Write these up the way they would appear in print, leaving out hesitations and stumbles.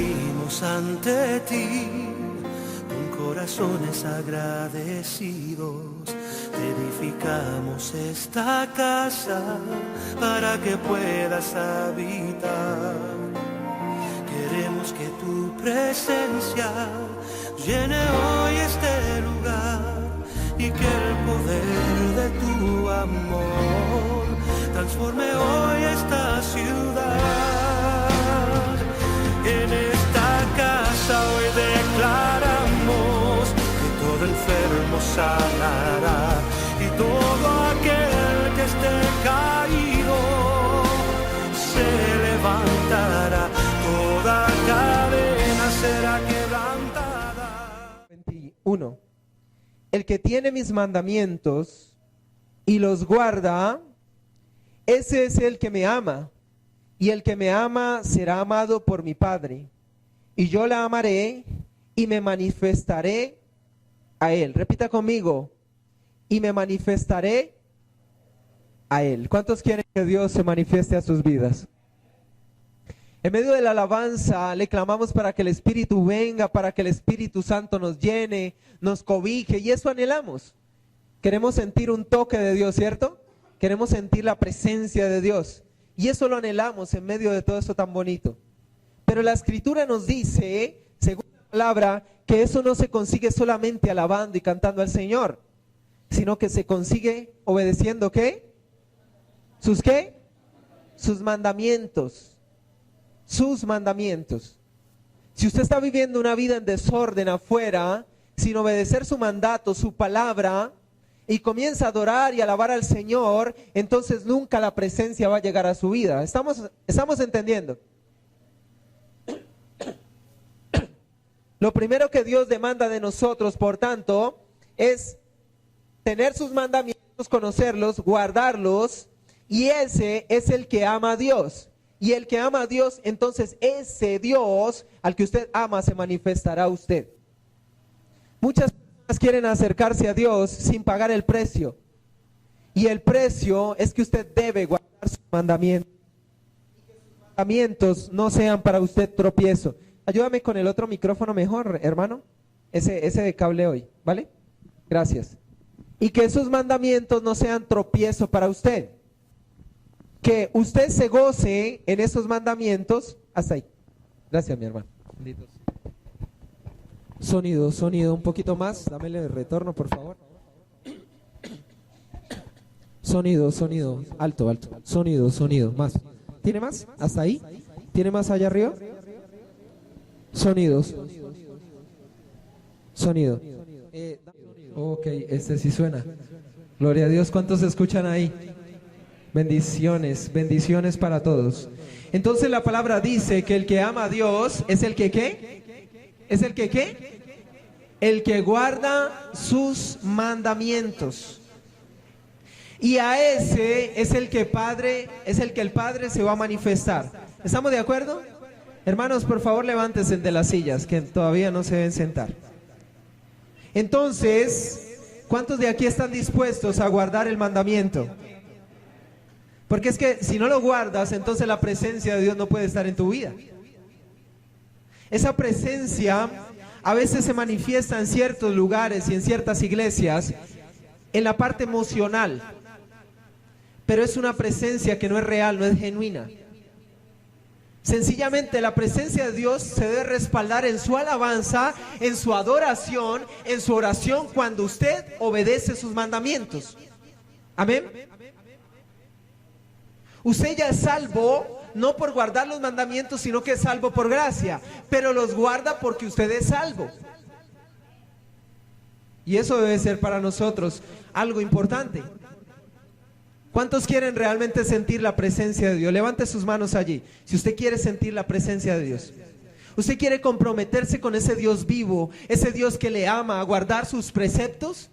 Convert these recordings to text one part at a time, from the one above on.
venimos ante ti con corazones agradecidos. Edificamos esta casa para que puedas habitar. Queremos que tu presencia llene hoy este lugar y que el poder de tu amor transforme hoy esta ciudad. En esta casa hoy declaramos que todo enfermo sanará y todo aquel que esté caído se levantará. Toda cadena será quebrantada. 21. El que tiene mis mandamientos y los guarda, ese es el que me ama, y el que me ama será amado por mi Padre, y yo la amaré y me manifestaré a él. Repita conmigo, y me manifestaré a él. ¿Cuántos quieren que Dios se manifieste a sus vidas? En medio de la alabanza le clamamos para que el Espíritu venga, para que el Espíritu Santo nos llene, nos cobije, y eso anhelamos. Queremos sentir un toque de Dios, ¿cierto? Queremos sentir la presencia de Dios, y eso lo anhelamos en medio de todo esto tan bonito. Pero la Escritura nos dice, según la palabra, que eso no se consigue solamente alabando y cantando al Señor, sino que se consigue obedeciendo, ¿qué? ¿Sus qué? Sus mandamientos. Sus mandamientos. Si usted está viviendo una vida en desorden afuera, sin obedecer su mandato, su palabra, y comienza a adorar y alabar al Señor, entonces nunca la presencia va a llegar a su vida. ¿Estamos entendiendo? Lo primero que Dios demanda de nosotros, por tanto, es tener sus mandamientos, conocerlos, guardarlos, y ese es el que ama a Dios. Y el que ama a Dios, entonces ese Dios al que usted ama se manifestará a usted. Muchas personas quieren acercarse a Dios sin pagar el precio. Y el precio es que usted debe guardar sus mandamientos. Y que sus mandamientos no sean para usted tropiezo. Ayúdame con el otro micrófono mejor, hermano. Ese de cable hoy, ¿vale? Gracias. Y que sus mandamientos no sean tropiezo para usted. Que usted se goce en esos mandamientos. Hasta ahí. Gracias, mi hermano. Sonido, un poquito más. Dámele el retorno, por favor. Sonido, alto. Sonido, más. ¿Tiene más? ¿Hasta ahí? ¿Tiene más allá arriba? Sonido. Ok, este sí suena. Gloria a Dios, ¿cuántos escuchan ahí? Bendiciones para todos. Entonces la palabra dice que el que ama a Dios es el que ¿qué? ¿Es el que qué? El que guarda sus mandamientos. Y a ese es el que el Padre se va a manifestar. ¿Estamos de acuerdo? Hermanos, por favor, levántense de las sillas que todavía no se deben sentar. Entonces, ¿cuántos de aquí están dispuestos a guardar el mandamiento? Porque es que si no lo guardas, entonces la presencia de Dios no puede estar en tu vida. Esa presencia a veces se manifiesta en ciertos lugares y en ciertas iglesias en la parte emocional, pero es una presencia que no es real, no es genuina. Sencillamente la presencia de Dios se debe respaldar en su alabanza, en su adoración, en su oración, cuando usted obedece sus mandamientos. Amén. Usted ya es salvo, no por guardar los mandamientos, sino que es salvo por gracia, pero los guarda porque usted es salvo. Y eso debe ser para nosotros algo importante. ¿Cuántos quieren realmente sentir la presencia de Dios? Levante sus manos allí, si usted quiere sentir la presencia de Dios. ¿Usted quiere comprometerse con ese Dios vivo, ese Dios que le ama, a guardar sus preceptos?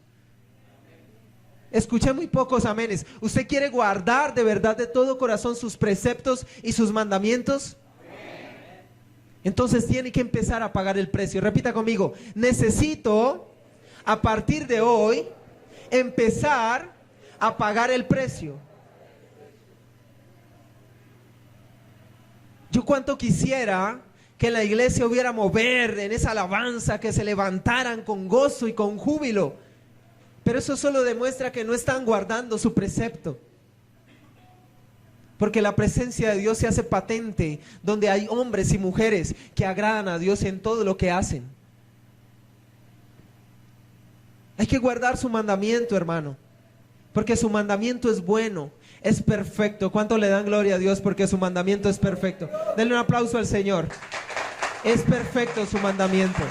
Escuché muy pocos amenes. ¿Usted quiere guardar de verdad de todo corazón sus preceptos y sus mandamientos? Entonces tiene que empezar a pagar el precio. Repita conmigo: necesito a partir de hoy empezar a pagar el precio. Yo cuánto quisiera que en la iglesia hubiera mover en esa alabanza, que se levantaran con gozo y con júbilo. Pero eso solo demuestra que no están guardando su precepto. Porque la presencia de Dios se hace patente donde hay hombres y mujeres que agradan a Dios en todo lo que hacen. Hay que guardar su mandamiento, hermano, porque su mandamiento es bueno, es perfecto. ¿Cuánto le dan gloria a Dios porque su mandamiento es perfecto? Denle un aplauso al Señor. Es perfecto su mandamiento.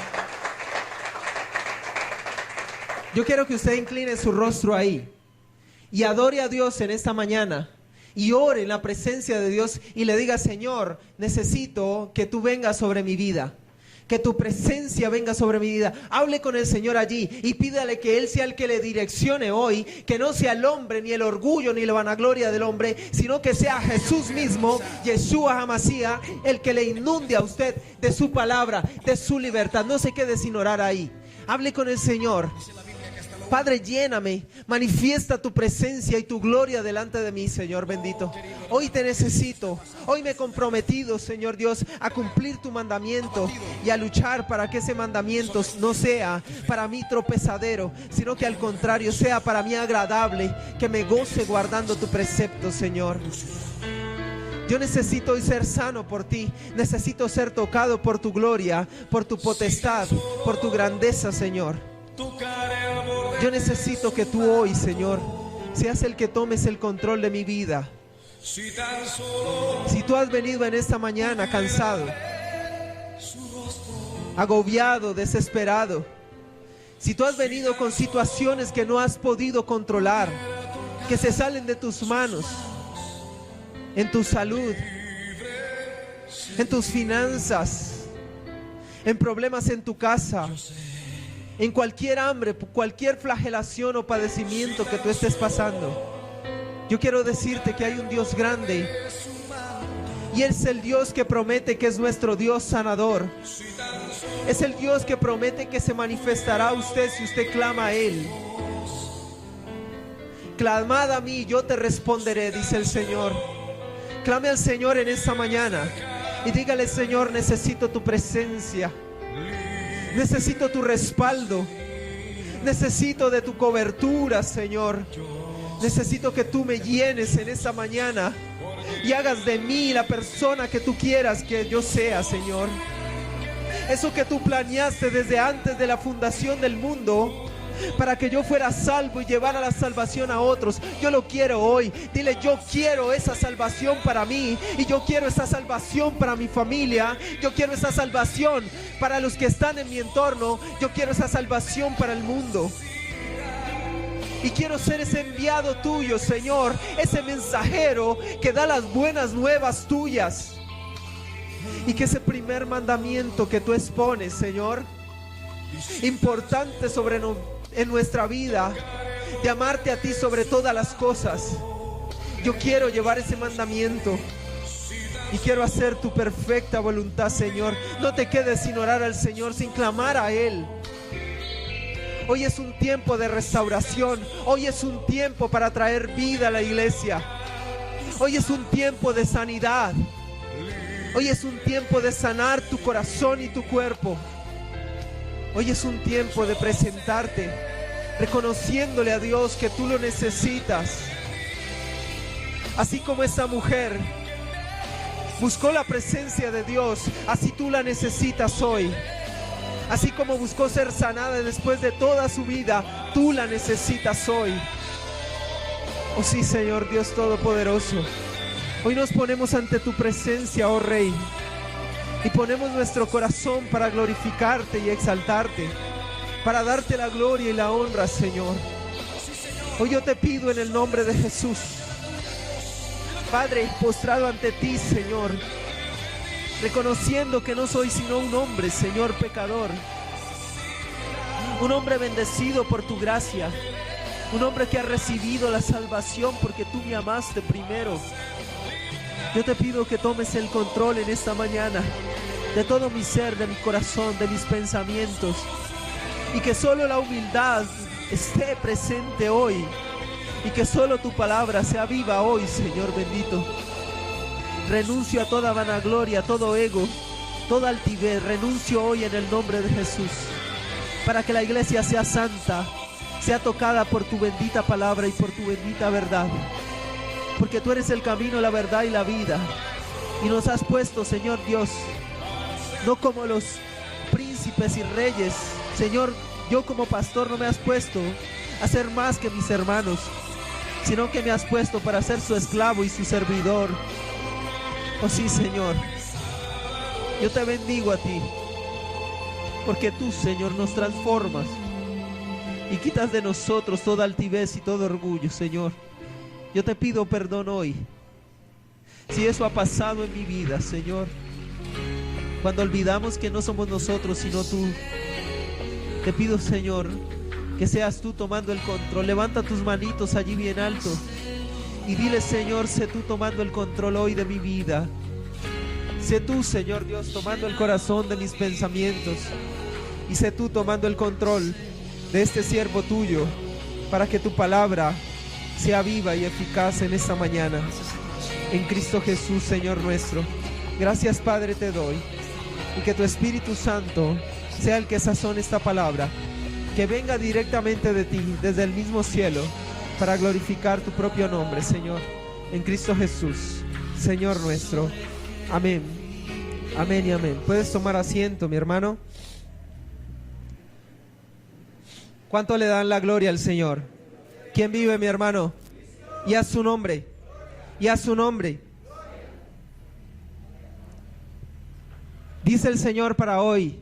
Yo quiero que usted incline su rostro ahí y adore a Dios en esta mañana y ore en la presencia de Dios y le diga: Señor, necesito que tú vengas sobre mi vida, que tu presencia venga sobre mi vida. Hable con el Señor allí y pídale que Él sea el que le direccione hoy, que no sea el hombre, ni el orgullo, ni la vanagloria del hombre, sino que sea Jesús mismo, Yeshua HaMashiach, el que le inunde a usted de su palabra, de su libertad. No se quede sin orar ahí. Hable con el Señor. Padre, lléname, manifiesta tu presencia y tu gloria delante de mí, Señor bendito. Hoy te necesito, hoy me he comprometido, Señor Dios, a cumplir tu mandamiento y a luchar para que ese mandamiento no sea para mí tropezadero, sino que al contrario sea para mí agradable, que me goce guardando tu precepto, Señor. Yo necesito hoy ser sano por ti, necesito ser tocado por tu gloria, por tu potestad, por tu grandeza, Señor. Yo necesito que tú hoy, Señor, seas el que tomes el control de mi vida. Si tú has venido en esta mañana cansado, agobiado, desesperado, si tú has venido con situaciones que no has podido controlar, que se salen de tus manos, en tu salud, en tus finanzas, en problemas en tu casa, en cualquier hambre, cualquier flagelación o padecimiento que tú estés pasando, yo quiero decirte que hay un Dios grande y Él es el Dios que promete que es nuestro Dios sanador. Es el Dios que promete que se manifestará a usted si usted clama a Él. Clamad a mí, yo te responderé, dice el Señor. Clame al Señor en esta mañana y dígale: Señor, necesito tu presencia. Necesito tu respaldo. Necesito de tu cobertura, Señor. Necesito que tú me llenes en esta mañana y hagas de mí la persona que tú quieras que yo sea, Señor. Eso que tú planeaste desde antes de la fundación del mundo, para que yo fuera salvo y llevara la salvación a otros. Yo lo quiero hoy. Dile: yo quiero esa salvación para mí, y yo quiero esa salvación para mi familia. Yo quiero esa salvación para los que están en mi entorno. Yo quiero esa salvación para el mundo. Y quiero ser ese enviado tuyo, Señor, ese mensajero que da las buenas nuevas tuyas. Y que ese primer mandamiento que tú expones, Señor, importante en nuestra vida, de amarte a ti sobre todas las cosas. Yo quiero llevar ese mandamiento y quiero hacer tu perfecta voluntad, Señor. No te quedes sin orar al Señor, sin clamar a Él. Hoy es un tiempo de restauración. Hoy es un tiempo para traer vida a la iglesia. Hoy es un tiempo de sanidad. Hoy es un tiempo de sanar tu corazón y tu cuerpo. Hoy es un tiempo de presentarte, reconociéndole a Dios que tú lo necesitas. Así como esta mujer buscó la presencia de Dios, así tú la necesitas hoy. Así como buscó ser sanada después de toda su vida, tú la necesitas hoy. Oh sí, Señor Dios Todopoderoso. Hoy nos ponemos ante tu presencia, oh Rey. Y ponemos nuestro corazón para glorificarte y exaltarte, para darte la gloria y la honra, Señor. Hoy yo te pido en el nombre de Jesús, Padre, postrado ante ti, Señor, reconociendo que no soy sino un hombre, Señor, pecador, un hombre bendecido por tu gracia, un hombre que ha recibido la salvación porque tú me amaste primero. Yo te pido que tomes el control en esta mañana de todo mi ser, de mi corazón, de mis pensamientos, y que solo la humildad esté presente hoy, y que solo tu palabra sea viva hoy, Señor bendito. Renuncio a toda vanagloria, a todo ego, toda altivez, renuncio hoy en el nombre de Jesús, para que la iglesia sea santa, sea tocada por tu bendita palabra y por tu bendita verdad, porque tú eres el camino, la verdad y la vida, y nos has puesto, Señor Dios, no como los príncipes y reyes. Señor, yo como pastor no me has puesto a ser más que mis hermanos, sino que me has puesto para ser su esclavo y su servidor. Oh sí, Señor, yo te bendigo a ti, porque tú, Señor, nos transformas y quitas de nosotros toda altivez y todo orgullo, Señor. Yo te pido perdón hoy, si eso ha pasado en mi vida, Señor, cuando olvidamos que no somos nosotros, sino tú. Te pido, Señor, que seas tú tomando el control. Levanta tus manitos allí bien alto y dile: Señor, sé tú tomando el control hoy de mi vida. Sé tú, Señor Dios, tomando el corazón de mis pensamientos, y sé tú tomando el control de este siervo tuyo, para que tu palabra sea viva y eficaz en esta mañana. En Cristo Jesús, Señor nuestro. Gracias, Padre, te doy, y que tu Espíritu Santo sea el que sazone esta palabra, que venga directamente de ti, desde el mismo cielo, para glorificar tu propio nombre, Señor, en Cristo Jesús, Señor nuestro. Amén, amén y amén. Puedes tomar asiento, mi hermano. ¿Cuánto le dan la gloria al Señor? ¿Quién vive, mi hermano? Y a su nombre, y a su nombre. Dice el Señor para hoy: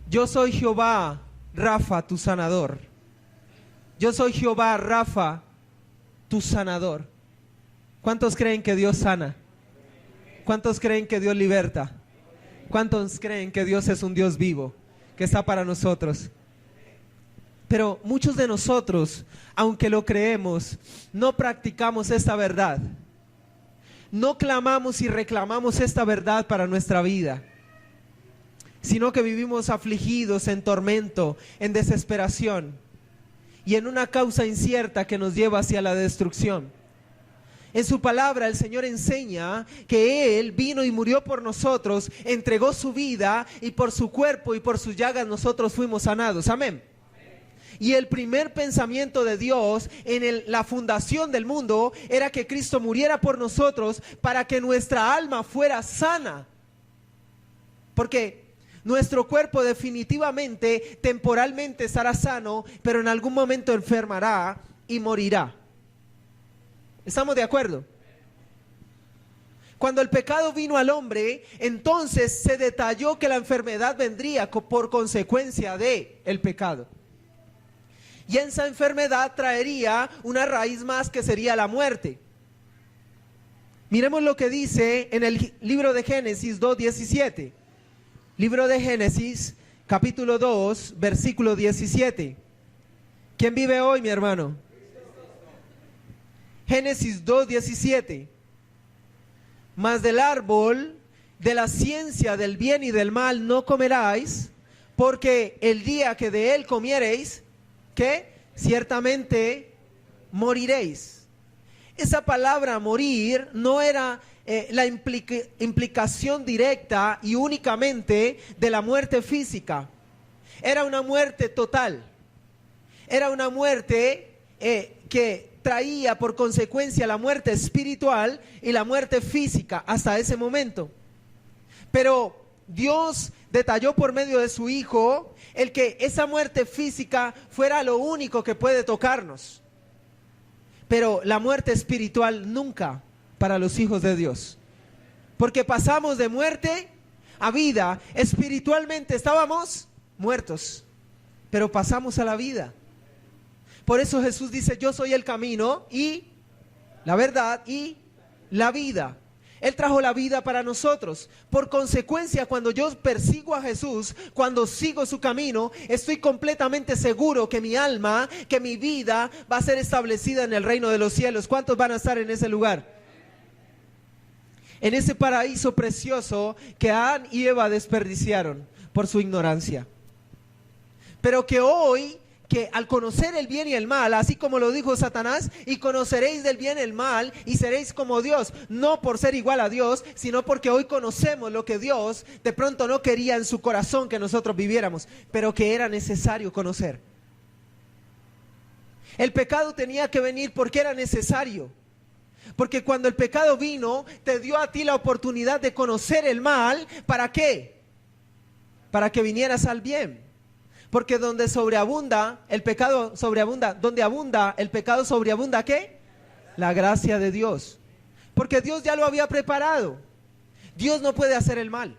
yo soy Jehová Rafa, tu sanador. Yo soy Jehová Rafa, tu sanador. ¿Cuántos creen que Dios sana? ¿Cuántos creen que Dios liberta? ¿Cuántos creen que Dios es un Dios vivo, que está para nosotros? Pero muchos de nosotros, aunque lo creemos, no practicamos esta verdad. No clamamos y reclamamos esta verdad para nuestra vida, sino que vivimos afligidos, en tormento, en desesperación y en una causa incierta que nos lleva hacia la destrucción. En su palabra el Señor enseña que Él vino y murió por nosotros, entregó su vida, y por su cuerpo y por sus llagas nosotros fuimos sanados. Amén. Y el primer pensamiento de Dios en la fundación del mundo era que Cristo muriera por nosotros para que nuestra alma fuera sana. Porque nuestro cuerpo definitivamente, temporalmente estará sano, pero en algún momento enfermará y morirá. ¿Estamos de acuerdo? Cuando el pecado vino al hombre, entonces se detalló que la enfermedad vendría por consecuencia del pecado. Y esa enfermedad traería una raíz más, que sería la muerte. Miremos lo que dice en el libro de Génesis 2:17. Libro de Génesis, capítulo 2, versículo 17. ¿Quién vive hoy, mi hermano? Génesis 2:17. Mas del árbol de la ciencia del bien y del mal no comeráis, porque el día que de él comiereis, ¿qué? Ciertamente moriréis. Esa palabra morir no era la implicación directa y únicamente de la muerte física. Era una muerte total. Era una muerte que traía por consecuencia la muerte espiritual y la muerte física hasta ese momento. Pero Dios detalló por medio de su Hijo el que esa muerte física fuera lo único que puede tocarnos, pero la muerte espiritual nunca para los hijos de Dios, porque pasamos de muerte a vida. Espiritualmente estábamos muertos, pero pasamos a la vida. Por eso Jesús dice: yo soy el camino y la verdad y la vida. Él trajo la vida para nosotros. Por consecuencia, cuando yo persigo a Jesús, cuando sigo su camino, estoy completamente seguro que mi alma, que mi vida va a ser establecida en el reino de los cielos. ¿Cuántos van a estar en ese lugar? En ese paraíso precioso que Adán y Eva desperdiciaron por su ignorancia. Pero que hoy que al conocer el bien y el mal, así como lo dijo Satanás, y conoceréis del bien el mal y seréis como Dios, no por ser igual a Dios, sino porque hoy conocemos lo que Dios de pronto no quería en su corazón que nosotros viviéramos, pero que era necesario conocer. El pecado tenía que venir porque era necesario. Porque cuando el pecado vino, te dio a ti la oportunidad de conocer el mal. ¿Para qué? Para que vinieras al bien. Porque donde sobreabunda, el pecado sobreabunda. Donde abunda, el pecado sobreabunda, ¿qué? La gracia de Dios. Porque Dios ya lo había preparado. Dios no puede hacer el mal.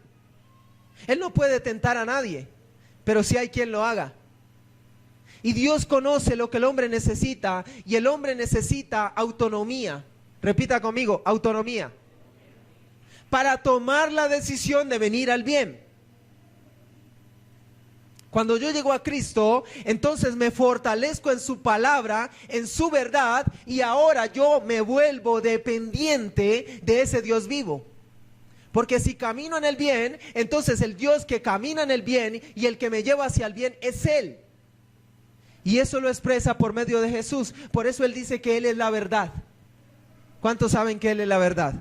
Él no puede tentar a nadie, pero sí hay quien lo haga. Y Dios conoce lo que el hombre necesita, y el hombre necesita autonomía. Repita conmigo, autonomía. Para tomar la decisión de venir al bien. Cuando yo llego a Cristo, entonces me fortalezco en su palabra, en su verdad, y ahora yo me vuelvo dependiente de ese Dios vivo. Porque si camino en el bien, entonces el Dios que camina en el bien y el que me lleva hacia el bien es Él. Y eso lo expresa por medio de Jesús. Por eso Él dice que Él es la verdad. ¿Cuántos saben que Él es la verdad?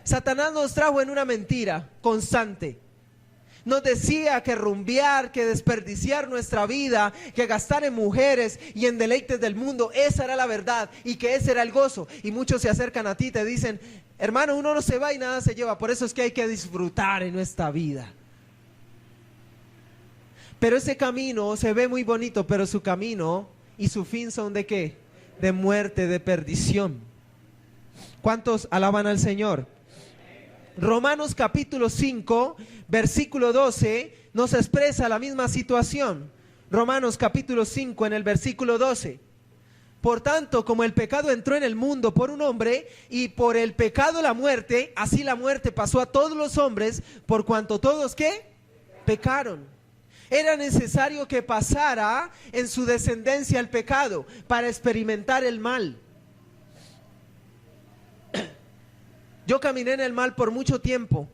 Satanás nos trajo en una mentira constante. Nos decía que rumbear, que desperdiciar nuestra vida, que gastar en mujeres y en deleites del mundo, esa era la verdad y que ese era el gozo. Y muchos se acercan a ti y te dicen, hermano, uno no se va y nada se lleva, por eso es que hay que disfrutar en nuestra vida. Pero ese camino se ve muy bonito, pero su camino y su fin son ¿de qué? De muerte, de perdición. ¿Cuántos alaban al Señor? Romanos capítulo 5, versículo 12, nos expresa la misma situación. Romanos capítulo 5 en el versículo 12. Por tanto, como el pecado entró en el mundo por un hombre, y por el pecado la muerte, así la muerte pasó a todos los hombres, por cuanto todos, ¿qué? Pecaron. Era necesario que pasara en su descendencia el pecado para experimentar el mal. Yo caminé en el mal por mucho tiempo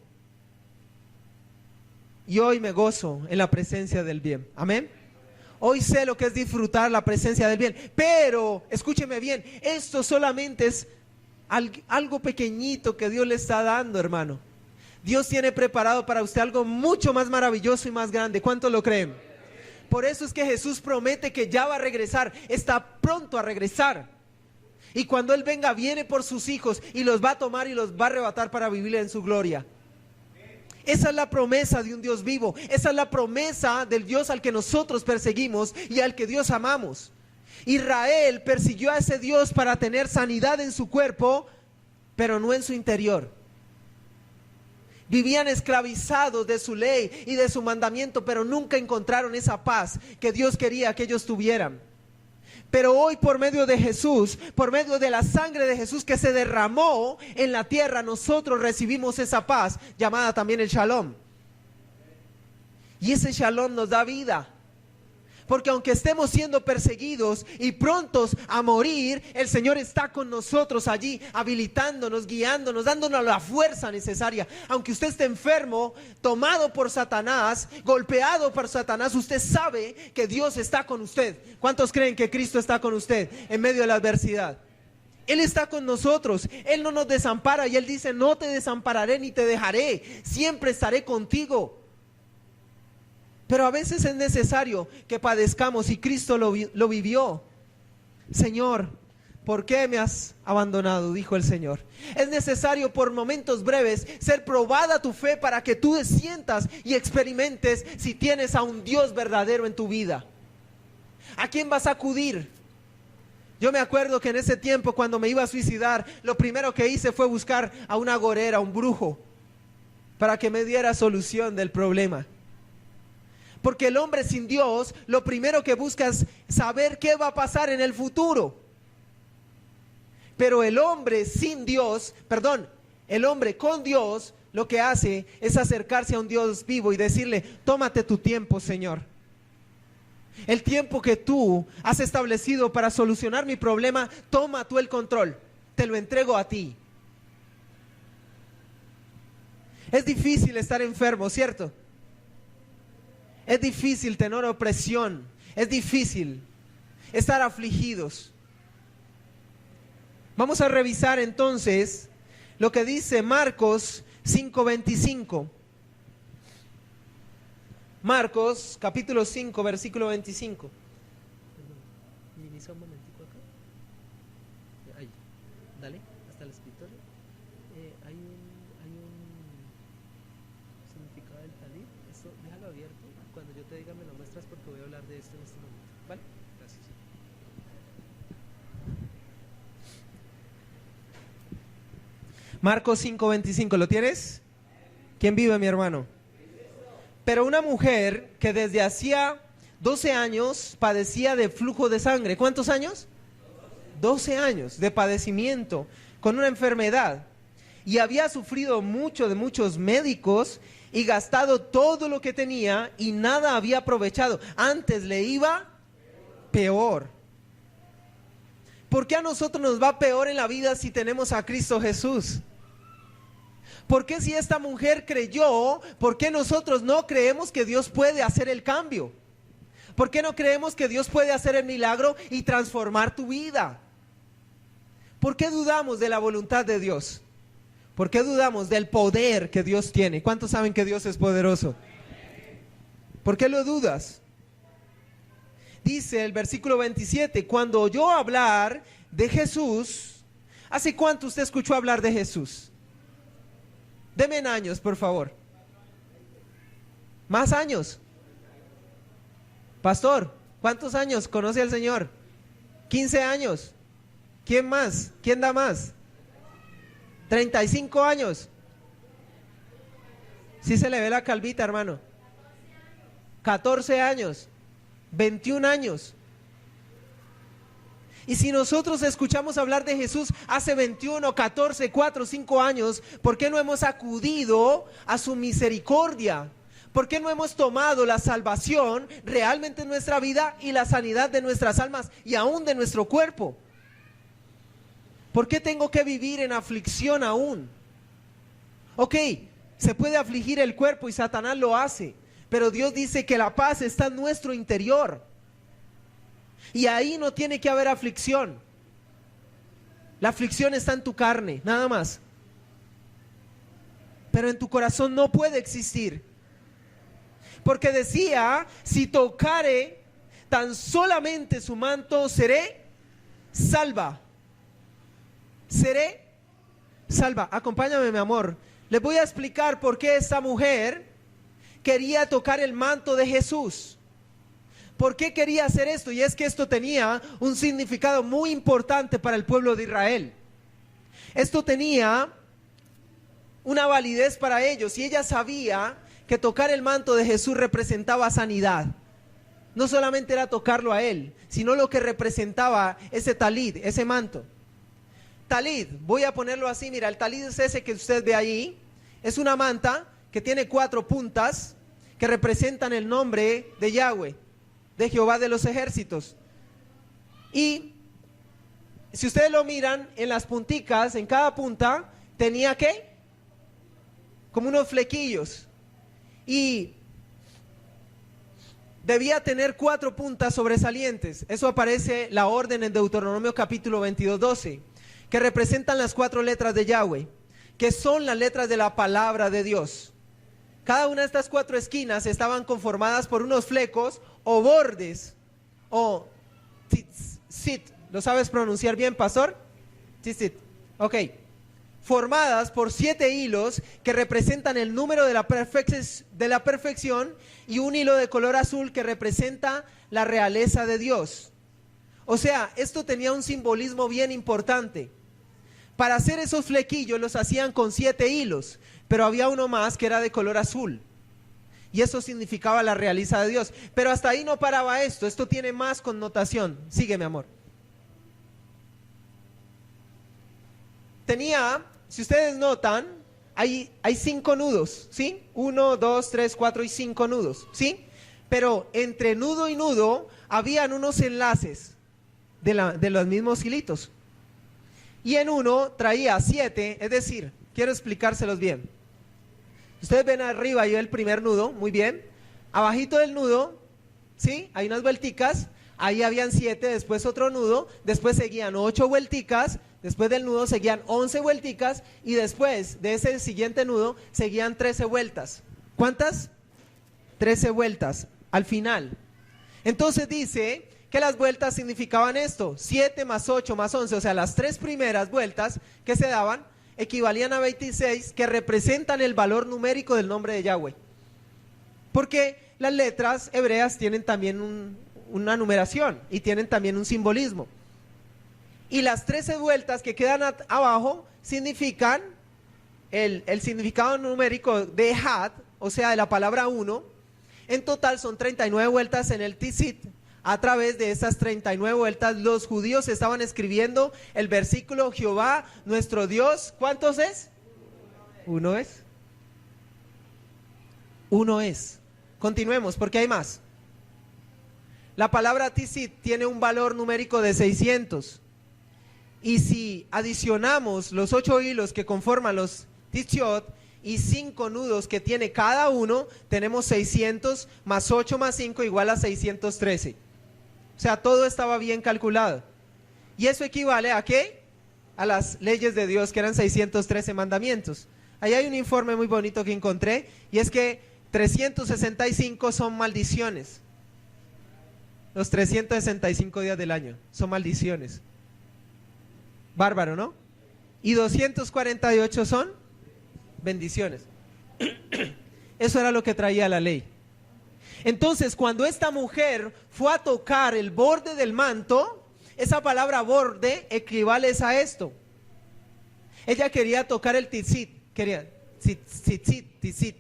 y hoy me gozo en la presencia del bien. Amén. Hoy sé lo que es disfrutar la presencia del bien, pero escúcheme bien, esto solamente es algo pequeñito que Dios le está dando, hermano. Dios tiene preparado para usted algo mucho más maravilloso y más grande. ¿Cuántos lo creen? Por eso es que Jesús promete que ya va a regresar, está pronto a regresar. Y cuando Él venga, viene por sus hijos y los va a tomar y los va a arrebatar para vivir en su gloria. Esa es la promesa de un Dios vivo. Esa es la promesa del Dios al que nosotros perseguimos y al que Dios amamos. Israel persiguió a ese Dios para tener sanidad en su cuerpo, pero no en su interior. Vivían esclavizados de su ley y de su mandamiento, pero nunca encontraron esa paz que Dios quería que ellos tuvieran. Pero hoy por medio de Jesús, por medio de la sangre de Jesús que se derramó en la tierra, nosotros recibimos esa paz llamada también el Shalom. Y ese Shalom nos da vida. Porque aunque estemos siendo perseguidos y prontos a morir, el Señor está con nosotros allí, habilitándonos, guiándonos, dándonos la fuerza necesaria. Aunque usted esté enfermo, tomado por Satanás, golpeado por Satanás, usted sabe que Dios está con usted. ¿Cuántos creen que Cristo está con usted en medio de la adversidad? Él está con nosotros, Él no nos desampara y Él dice, no te desampararé ni te dejaré, siempre estaré contigo. Pero a veces es necesario que padezcamos y Cristo lo vivió. Señor, ¿por qué me has abandonado? Dijo el Señor. Es necesario por momentos breves ser probada tu fe para que tú sientas y experimentes si tienes a un Dios verdadero en tu vida. ¿A quién vas a acudir? Yo me acuerdo que en ese tiempo cuando me iba a suicidar, lo primero que hice fue buscar a una agorera, a un brujo, para que me diera solución del problema. Porque el hombre sin Dios, lo primero que busca es saber qué va a pasar en el futuro. Pero el hombre sin Dios, el hombre con Dios, lo que hace es acercarse a un Dios vivo y decirle, tómate tu tiempo, Señor. El tiempo que tú has establecido para solucionar mi problema, toma tú el control, te lo entrego a ti. Es difícil estar enfermo, ¿cierto? Es difícil tener opresión. Es difícil estar afligidos. Vamos a revisar entonces lo que dice Marcos 5:25. Marcos capítulo 5, versículo 25. Minimiza un momentico acá. Ahí, dale, hasta el escritorio. Hay un significado del talit. Esto déjalo abierto. Cuando yo te diga me lo muestras porque voy a hablar de esto en este momento. ¿Vale? Gracias. Marcos 5:25, ¿lo tienes? ¿Quién vive, mi hermano? Pero una mujer que desde hacía 12 años padecía de flujo de sangre. ¿Cuántos años? 12 años de padecimiento con una enfermedad. Y había sufrido mucho de muchos médicos y gastado todo lo que tenía y nada había aprovechado. Antes le iba peor. ¿Por qué a nosotros nos va peor en la vida si tenemos a Cristo Jesús? ¿Por qué si esta mujer creyó, por qué nosotros no creemos que Dios puede hacer el cambio? ¿Por qué no creemos que Dios puede hacer el milagro y transformar tu vida? ¿Por qué dudamos de la voluntad de Dios? ¿Por qué dudamos del poder que Dios tiene? ¿Cuántos saben que Dios es poderoso? ¿Por qué lo dudas? Dice el versículo 27, cuando oyó hablar de Jesús, ¿hace cuánto usted escuchó hablar de Jesús? Deme en años, por favor. ¿Más años? Pastor, ¿cuántos años conoce al Señor? 15 años. ¿Quién más? ¿Quién da más? 35 años. Sí se le ve la calvita, hermano. 14 años. 21 años. Y si nosotros escuchamos hablar de Jesús hace 21, 14, 4, 5 años, ¿por qué no hemos acudido a su misericordia? ¿Por qué no hemos tomado la salvación realmente en nuestra vida y la sanidad de nuestras almas y aún de nuestro cuerpo? ¿Por qué tengo que vivir en aflicción aún? Ok, se puede afligir el cuerpo y Satanás lo hace, pero Dios dice que la paz está en nuestro interior. Y ahí no tiene que haber aflicción. La aflicción está en tu carne, nada más. Pero en tu corazón no puede existir. Porque decía, si tocare tan solamente su manto, seré salva. Seré salva. Acompáñame, mi amor. Les voy a explicar por qué esta mujer quería tocar el manto de Jesús. ¿Por qué quería hacer esto? Y es que esto tenía un significado muy importante para el pueblo de Israel. Esto tenía una validez para ellos y ella sabía que tocar el manto de Jesús representaba sanidad. No solamente era tocarlo a él, sino lo que representaba ese talid, ese manto. Talid, voy a ponerlo así, mira, el talid es ese que usted ve ahí. Es una manta que tiene 4 puntas que representan el nombre de Yahweh, de Jehová de los ejércitos. Y si ustedes lo miran, en las punticas, en cada punta, tenía ¿qué? Como unos flequillos. Y debía tener 4 puntas sobresalientes. Eso aparece la orden en Deuteronomio capítulo 22:12, que representan las 4 letras de Yahweh, que son las letras de la palabra de Dios. Cada una de estas 4 esquinas estaban conformadas por unos flecos o bordes, o tzitzit. ¿Lo sabes pronunciar bien, pastor? Tzitzit. Ok. Formadas por 7 hilos que representan el número de la perfección y un hilo de color azul que representa la realeza de Dios. O sea, esto tenía un simbolismo bien importante. Para hacer esos flequillos los hacían con 7 hilos, pero había uno más que era de color azul. Y eso significaba la realeza de Dios. Pero hasta ahí no paraba esto. Esto tiene más connotación. Sigue, mi amor. Tenía, si ustedes notan, hay 5 nudos, ¿sí? 1, 2, 3, 4 y 5 nudos, ¿sí? Pero entre nudo y nudo habían unos enlaces de los mismos hilitos. Y en uno traía 7, es decir, quiero explicárselos bien. Ustedes ven arriba yo el primer nudo, muy bien, Abajito del nudo, ¿sí? Hay unas vuelticas, ahí habían 7, después otro nudo, después seguían 8 vuelticas, después del nudo seguían 11 vuelticas y después de ese siguiente nudo seguían 13 vueltas. ¿Cuántas? 13 vueltas al final. Entonces dice que las vueltas significaban esto, 7 más 8 más 11, o sea, las 3 primeras vueltas que se daban equivalían a 26, que representan el valor numérico del nombre de Yahweh. Porque las letras hebreas tienen también una numeración y tienen también un simbolismo. Y las 13 vueltas que quedan abajo significan el significado numérico de Had, o sea, de la palabra 1. En total son 39 vueltas en el Tzitzit. A través de esas 39 vueltas los judíos estaban escribiendo el versículo: Jehová nuestro Dios, ¿cuántos es? Uno es. Uno es. Continuemos porque hay más. La palabra Tzitzit tiene un valor numérico de 600. Y si adicionamos los 8 hilos que conforman los Tzitziot y 5 nudos que tiene cada uno, tenemos 600 más 8 más 5 igual a 613. O sea, todo estaba bien calculado. ¿Y eso equivale a qué? A las leyes de Dios, que eran 613 mandamientos. Ahí hay un informe muy bonito que encontré, y es que 365 son maldiciones. Los 365 días del año son maldiciones. Bárbaro, ¿no? Y 248 son bendiciones. Eso era lo que traía la ley. Entonces, cuando esta mujer fue a tocar el borde del manto, esa palabra borde equivale a esto. Ella quería tocar el tzitzit, tzitzit.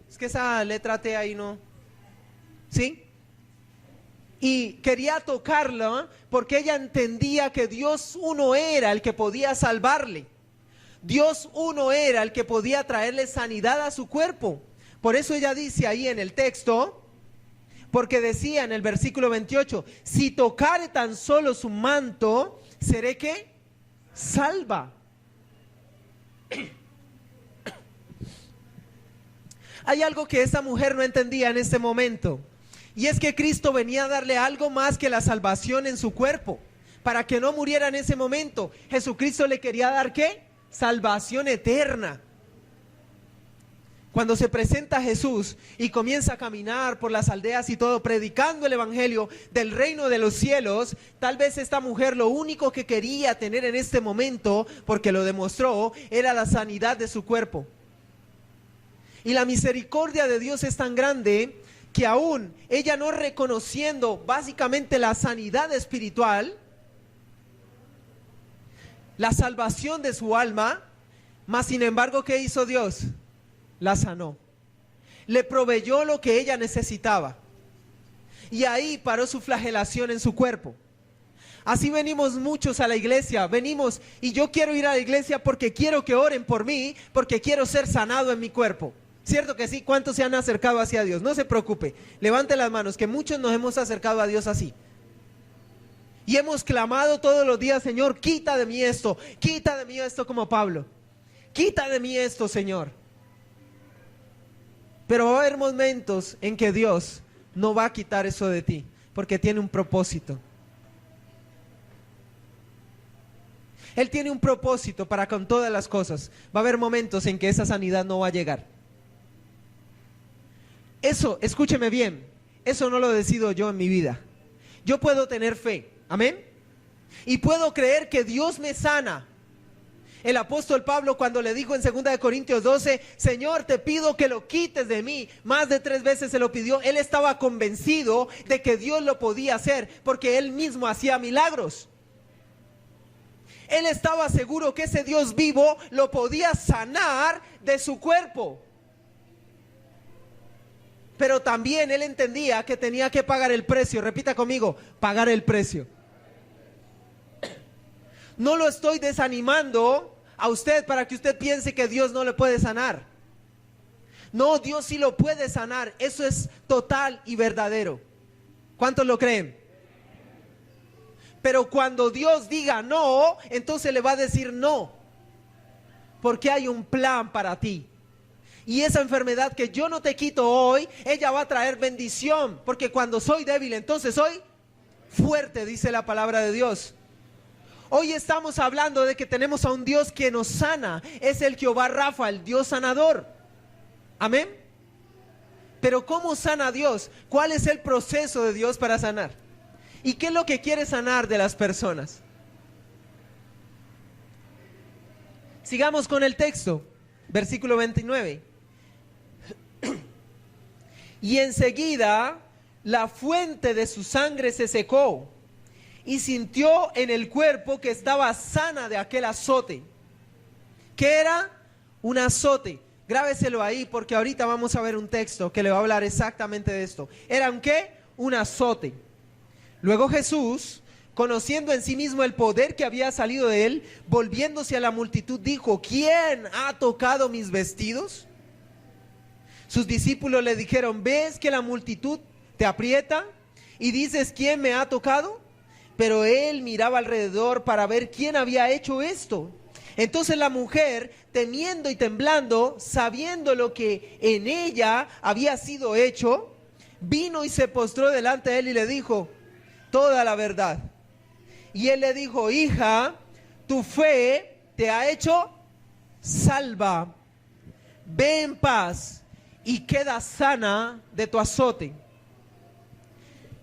Es que esa letra T ahí no, ¿sí? Y quería tocarla porque ella entendía que Dios uno era el que podía salvarle. Dios uno era el que podía traerle sanidad a su cuerpo. Por eso ella dice ahí en el texto, porque decía en el versículo 28, si tocare tan solo su manto, ¿seré qué? Salva. Hay algo que esa mujer no entendía en este momento, y es que Cristo venía a darle algo más que la salvación en su cuerpo, para que no muriera en ese momento. Jesucristo le quería dar ¿qué? Salvación eterna. Cuando se presenta Jesús y comienza a caminar por las aldeas y todo, predicando el evangelio del reino de los cielos, tal vez esta mujer lo único que quería tener en este momento, porque lo demostró, era la sanidad de su cuerpo. Y la misericordia de Dios es tan grande que aún ella no reconociendo básicamente la sanidad espiritual, la salvación de su alma, mas sin embargo, ¿qué hizo Dios? La sanó, le proveyó lo que ella necesitaba, y ahí paró su flagelación en su cuerpo. Así venimos muchos a la iglesia, venimos y yo quiero ir a la iglesia porque quiero que oren por mí, porque quiero ser sanado en mi cuerpo. ¿Cierto que sí? ¿Cuántos se han acercado hacia Dios? No se preocupe, levante las manos, que muchos nos hemos acercado a Dios así. Y hemos clamado todos los días: Señor, quita de mí esto, como Pablo. Quita de mí esto, Señor. Pero va a haber momentos en que Dios no va a quitar eso de ti, porque tiene un propósito. Él tiene un propósito para con todas las cosas. Va a haber momentos en que esa sanidad no va a llegar. Eso, escúcheme bien, eso no lo decido yo en mi vida. Yo puedo tener fe, amén, y puedo creer que Dios me sana. El apóstol Pablo, cuando le dijo en 2 Corintios 12, Señor, te pido que lo quites de mí, más de 3 veces se lo pidió. Él estaba convencido de que Dios lo podía hacer, porque él mismo hacía milagros. Él estaba seguro que ese Dios vivo lo podía sanar de su cuerpo. Pero también él entendía que tenía que pagar el precio. Repita conmigo: pagar el precio. No lo estoy desanimando a usted para que usted piense que Dios no le puede sanar. No, Dios sí lo puede sanar. Eso es total y verdadero. ¿Cuántos lo creen? Pero cuando Dios diga no, entonces le va a decir no, porque hay un plan para ti. Y esa enfermedad que yo no te quito hoy, ella va a traer bendición, porque cuando soy débil, entonces soy fuerte, dice la palabra de Dios. Hoy estamos hablando de que tenemos a un Dios que nos sana, es el Jehová Rafa, el Dios sanador. Amén. Pero ¿cómo sana Dios? ¿Cuál es el proceso de Dios para sanar? ¿Y qué es lo que quiere sanar de las personas? Sigamos con el texto, versículo 29. Y enseguida la fuente de su sangre se secó y sintió en el cuerpo que estaba sana de aquel azote. ¿Qué era? Un azote. Grábeselo ahí porque ahorita vamos a ver un texto que le va a hablar exactamente de esto. ¿Era un qué? Un azote. Luego Jesús, conociendo en sí mismo el poder que había salido de él, volviéndose a la multitud dijo: ¿quién ha tocado mis vestidos? Sus discípulos le dijeron: ¿ves que la multitud te aprieta y dices ¿quién me ha tocado? Pero él miraba alrededor para ver quién había hecho esto. Entonces la mujer, temiendo y temblando, sabiendo lo que en ella había sido hecho, vino y se postró delante de él y le dijo toda la verdad. Y él le dijo: hija, tu fe te ha hecho salva. Ve en paz y queda sana de tu azote.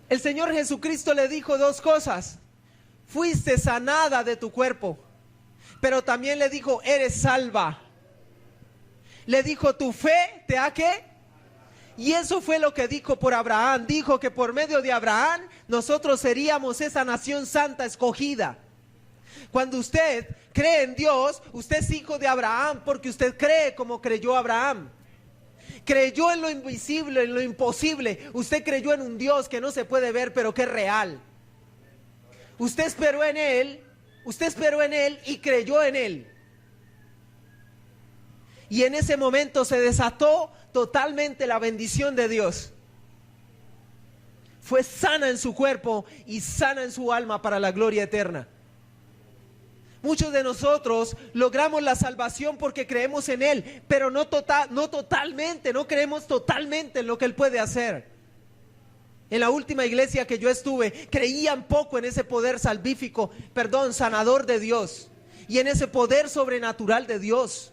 El Señor Jesucristo le dijo dos cosas: fuiste sanada de tu cuerpo, pero también le dijo: eres salva. Le dijo: tu fe te ha ¿qué? Y eso fue lo que dijo por Abraham. Dijo que por medio de Abraham nosotros seríamos esa nación santa escogida. Cuando usted cree en Dios, usted es hijo de Abraham porque usted cree como creyó Abraham. Creyó en lo invisible, en lo imposible. Usted creyó en un Dios que no se puede ver, pero que es real. Usted esperó en Él y creyó en Él. Y en ese momento se desató totalmente la bendición de Dios. Fue sana en su cuerpo y sana en su alma para la gloria eterna. Muchos de nosotros logramos la salvación porque creemos en Él, pero no totalmente, no creemos totalmente en lo que Él puede hacer. En la última iglesia que yo estuve, creían poco en ese poder sanador de Dios y en ese poder sobrenatural de Dios.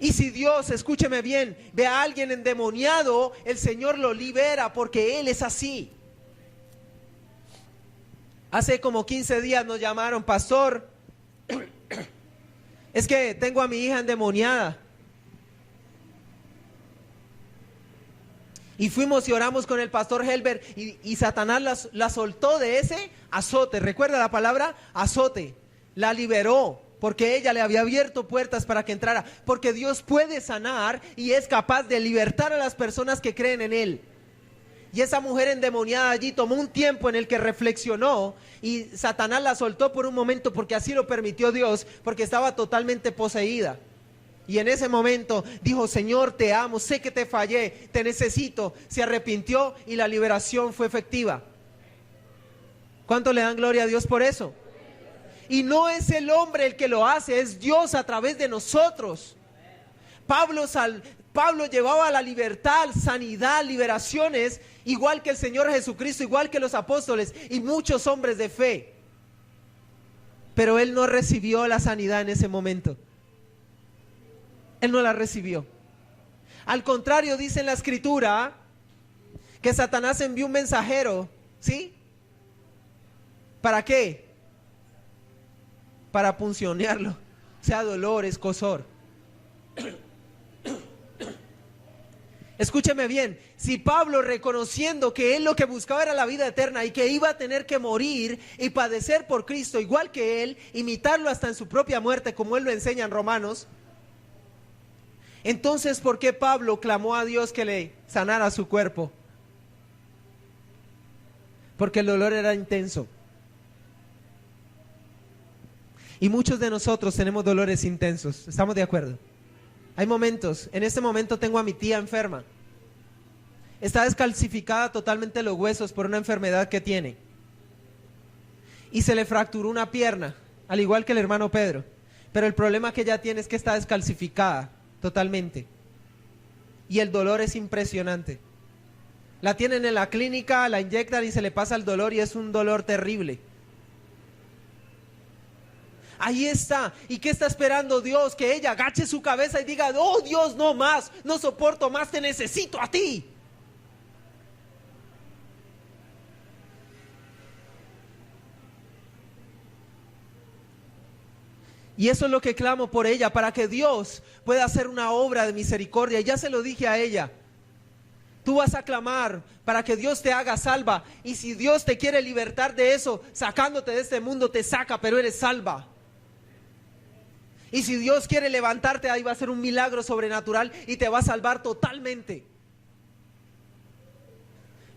Y si Dios, escúcheme bien, ve a alguien endemoniado, el Señor lo libera porque Él es así. Hace como 15 días nos llamaron: pastor, es que tengo a mi hija endemoniada. Y fuimos y oramos con el pastor Helber y Satanás la soltó de ese azote. ¿Recuerda la palabra? Azote. La liberó porque ella le había abierto puertas para que entrara. Porque Dios puede sanar y es capaz de libertar a las personas que creen en Él. Y esa mujer endemoniada allí tomó un tiempo en el que reflexionó y Satanás la soltó por un momento porque así lo permitió Dios, porque estaba totalmente poseída. Y en ese momento dijo: Señor, te amo, sé que te fallé, te necesito. Se arrepintió y la liberación fue efectiva. ¿Cuánto le dan gloria a Dios por eso? Y no es el hombre el que lo hace, es Dios a través de nosotros. Pablo llevaba la libertad, sanidad, liberaciones, igual que el Señor Jesucristo, igual que los apóstoles y muchos hombres de fe. Pero él no recibió la sanidad en ese momento. Él no la recibió. Al contrario, dice en la Escritura que Satanás envió un mensajero, ¿sí? ¿Para qué? Para puncionearlo, sea dolor, escozor. Escúcheme bien, si Pablo, reconociendo que él lo que buscaba era la vida eterna y que iba a tener que morir y padecer por Cristo igual que él, imitarlo hasta en su propia muerte como él lo enseña en Romanos, entonces ¿por qué Pablo clamó a Dios que le sanara su cuerpo? Porque el dolor era intenso. Y muchos de nosotros tenemos dolores intensos, ¿estamos de acuerdo? Hay momentos, en este momento tengo a mi tía enferma. Está descalcificada totalmente los huesos por una enfermedad que tiene. Y se le fracturó una pierna, al igual que el hermano Pedro. Pero el problema que ella tiene es que está descalcificada. totalmente. Y el dolor es impresionante. La tienen en la clínica, la inyectan y se le pasa el dolor y es un dolor terrible. Ahí está. ¿Y qué está esperando Dios? Que ella agache su cabeza y diga, oh Dios, no más, no soporto más, te necesito a ti. Y eso es lo que clamo por ella, para que Dios pueda hacer una obra de misericordia. Ya se lo dije a ella. Tú vas a clamar para que Dios te haga salva. Y si Dios te quiere libertar de eso, sacándote de este mundo, te saca, pero eres salva. Y si Dios quiere levantarte, ahí va a ser un milagro sobrenatural y te va a salvar totalmente.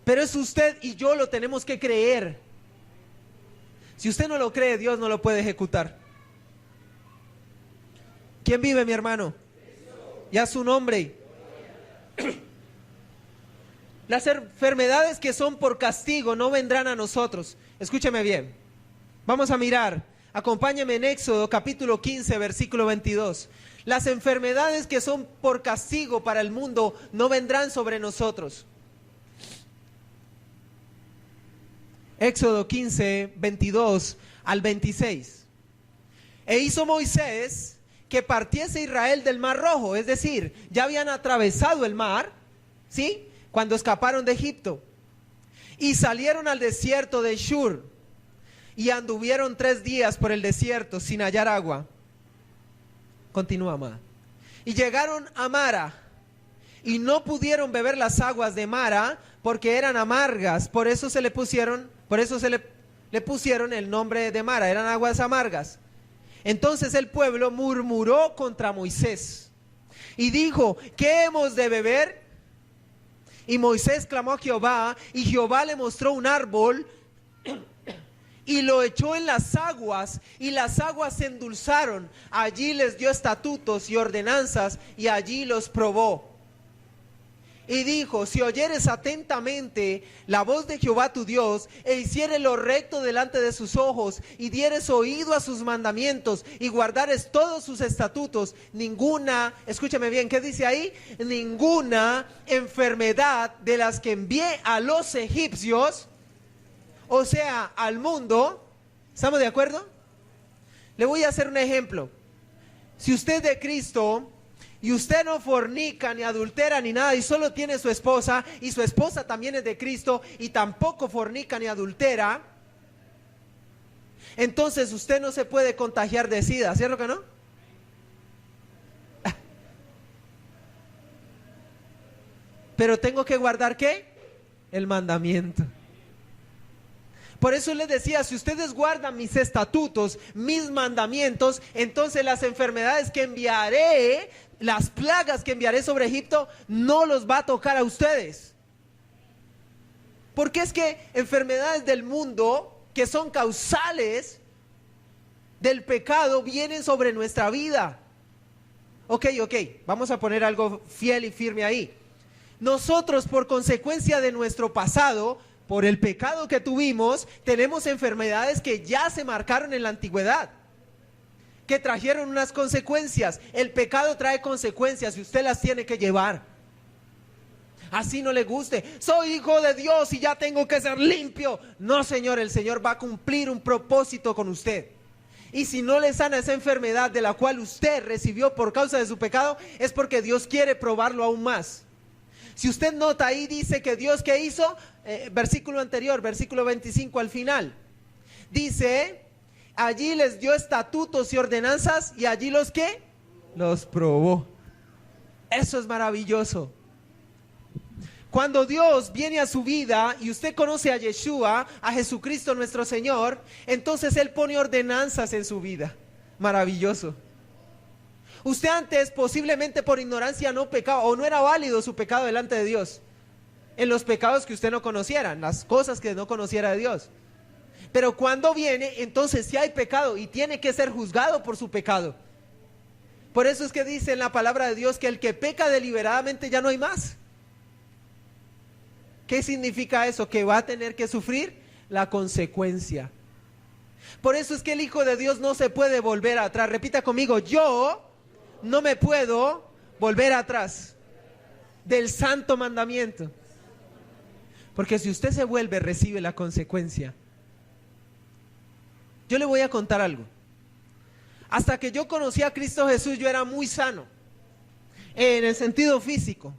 Pero es usted y yo lo tenemos que creer. Si usted no lo cree, Dios no lo puede ejecutar. ¿Quién vive, mi hermano? Y a su nombre. Las enfermedades que son por castigo no vendrán a nosotros. Escúcheme bien. Vamos a mirar. Acompáñeme en Éxodo capítulo 15, versículo 22. Las enfermedades que son por castigo para el mundo no vendrán sobre nosotros. Éxodo 15, 22 al 26. E hizo Moisés que partiese Israel del Mar Rojo, es decir, ya habían atravesado el mar, ¿sí? Cuando escaparon de Egipto. Y salieron al desierto de Shur. Y anduvieron 3 días por el desierto sin hallar agua. Continúa, amada. Y llegaron a Mara. Y no pudieron beber las aguas de Mara porque eran amargas. Por eso le pusieron el nombre de Mara. Eran aguas amargas. Entonces el pueblo murmuró contra Moisés. Y dijo, ¿qué hemos de beber? Y Moisés clamó a Jehová. Y Jehová le mostró un árbol y lo echó en las aguas, y las aguas se endulzaron. Allí les dio estatutos y ordenanzas, y allí los probó. Y dijo, si oyeres atentamente la voz de Jehová tu Dios, e hicieres lo recto delante de sus ojos, y dieres oído a sus mandamientos, y guardares todos sus estatutos, ninguna, escúchame bien, ¿qué dice ahí? Ninguna enfermedad de las que envié a los egipcios, o sea, al mundo, ¿estamos de acuerdo? Le voy a hacer un ejemplo. Si usted es de Cristo y usted no fornica, ni adultera, ni nada, y solo tiene su esposa, y su esposa también es de Cristo, y tampoco fornica ni adultera, entonces usted no se puede contagiar de SIDA, ¿cierto que no? Pero tengo que guardar, ¿qué? El mandamiento. Por eso les decía, si ustedes guardan mis estatutos, mis mandamientos, entonces las enfermedades que enviaré, las plagas que enviaré sobre Egipto, no los va a tocar a ustedes. Porque es que enfermedades del mundo, que son causales del pecado, vienen sobre nuestra vida. Ok, vamos a poner algo fiel y firme ahí. Nosotros, por consecuencia de nuestro pasado, por el pecado que tuvimos, tenemos enfermedades que ya se marcaron en la antigüedad, que trajeron unas consecuencias. El pecado trae consecuencias y usted las tiene que llevar. Así no le guste, soy hijo de Dios y ya tengo que ser limpio. No, Señor, el Señor va a cumplir un propósito con usted. Y si no le sana esa enfermedad de la cual usted recibió por causa de su pecado, es porque Dios quiere probarlo aún más. Si usted nota ahí, dice que Dios, ¿qué hizo? Versículo anterior, versículo 25 al final. Dice, allí les dio estatutos y ordenanzas, y allí los, ¿qué? Los probó. Eso es maravilloso. Cuando Dios viene a su vida y usted conoce a Yeshua, a Jesucristo nuestro Señor, entonces Él pone ordenanzas en su vida. Maravilloso. Usted antes posiblemente por ignorancia no pecaba o no era válido su pecado delante de Dios. En los pecados que usted no conociera, las cosas que no conociera de Dios. Pero cuando viene, entonces sí hay pecado y tiene que ser juzgado por su pecado. Por eso es que dice en la palabra de Dios que el que peca deliberadamente ya no hay más. ¿Qué significa eso? Que va a tener que sufrir la consecuencia. Por eso es que el Hijo de Dios no se puede volver atrás. Repita conmigo, yo no me puedo volver atrás del santo mandamiento. Porque si usted se vuelve, recibe la consecuencia. Yo le voy a contar algo. Hasta que yo conocí a Cristo Jesús, yo era muy sano, en el sentido físico.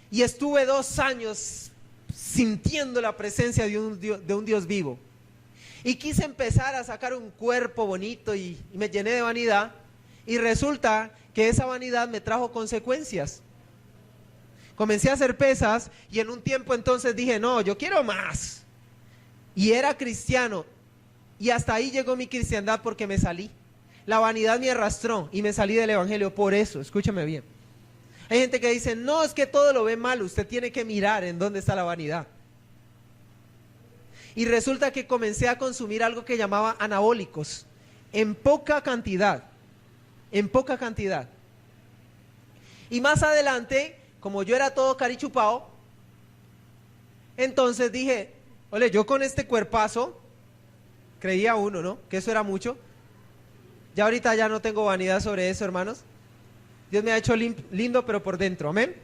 Y estuve 2 años sintiendo la presencia de un Dios vivo. Y quise empezar a sacar un cuerpo bonito y me llené de vanidad. Y resulta que esa vanidad me trajo consecuencias. Comencé a hacer pesas y en un tiempo entonces dije, no, yo quiero más. Y era cristiano. Y hasta ahí llegó mi cristiandad porque me salí. La vanidad me arrastró y me salí del evangelio por eso, escúchame bien. Hay gente que dice, no, es que todo lo ve mal, usted tiene que mirar en dónde está la vanidad. Y resulta que comencé a consumir algo que llamaba anabólicos, en poca cantidad. Y más adelante, como yo era todo carichupado, entonces dije, ole, yo con este cuerpazo, creía uno, ¿no? Que eso era mucho. Ya ahorita ya no tengo vanidad sobre eso, hermanos. Dios me ha hecho lindo, pero por dentro, amén.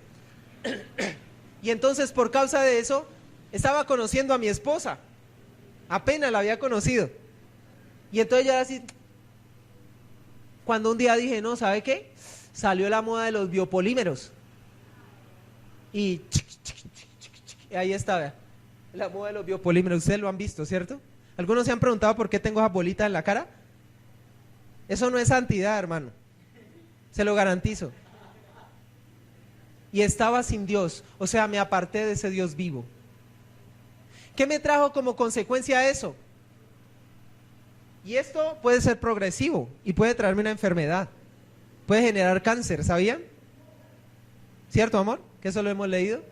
Y entonces por causa de eso, estaba conociendo a mi esposa. Apenas la había conocido. Y entonces yo era así. Cuando un día dije, no, ¿sabe qué? Salió la moda de los biopolímeros. Y ahí está, vea. La moda de los biopolímeros, ustedes lo han visto, ¿cierto? Algunos se han preguntado por qué tengo esas bolitas en la cara. Eso no es santidad, hermano. Se lo garantizo. Y estaba sin Dios, o sea, me aparté de ese Dios vivo. ¿Qué me trajo como consecuencia eso? Y esto puede ser progresivo y puede traerme una enfermedad. Puede generar cáncer, ¿sabían? ¿Cierto, amor? Que eso lo hemos leído.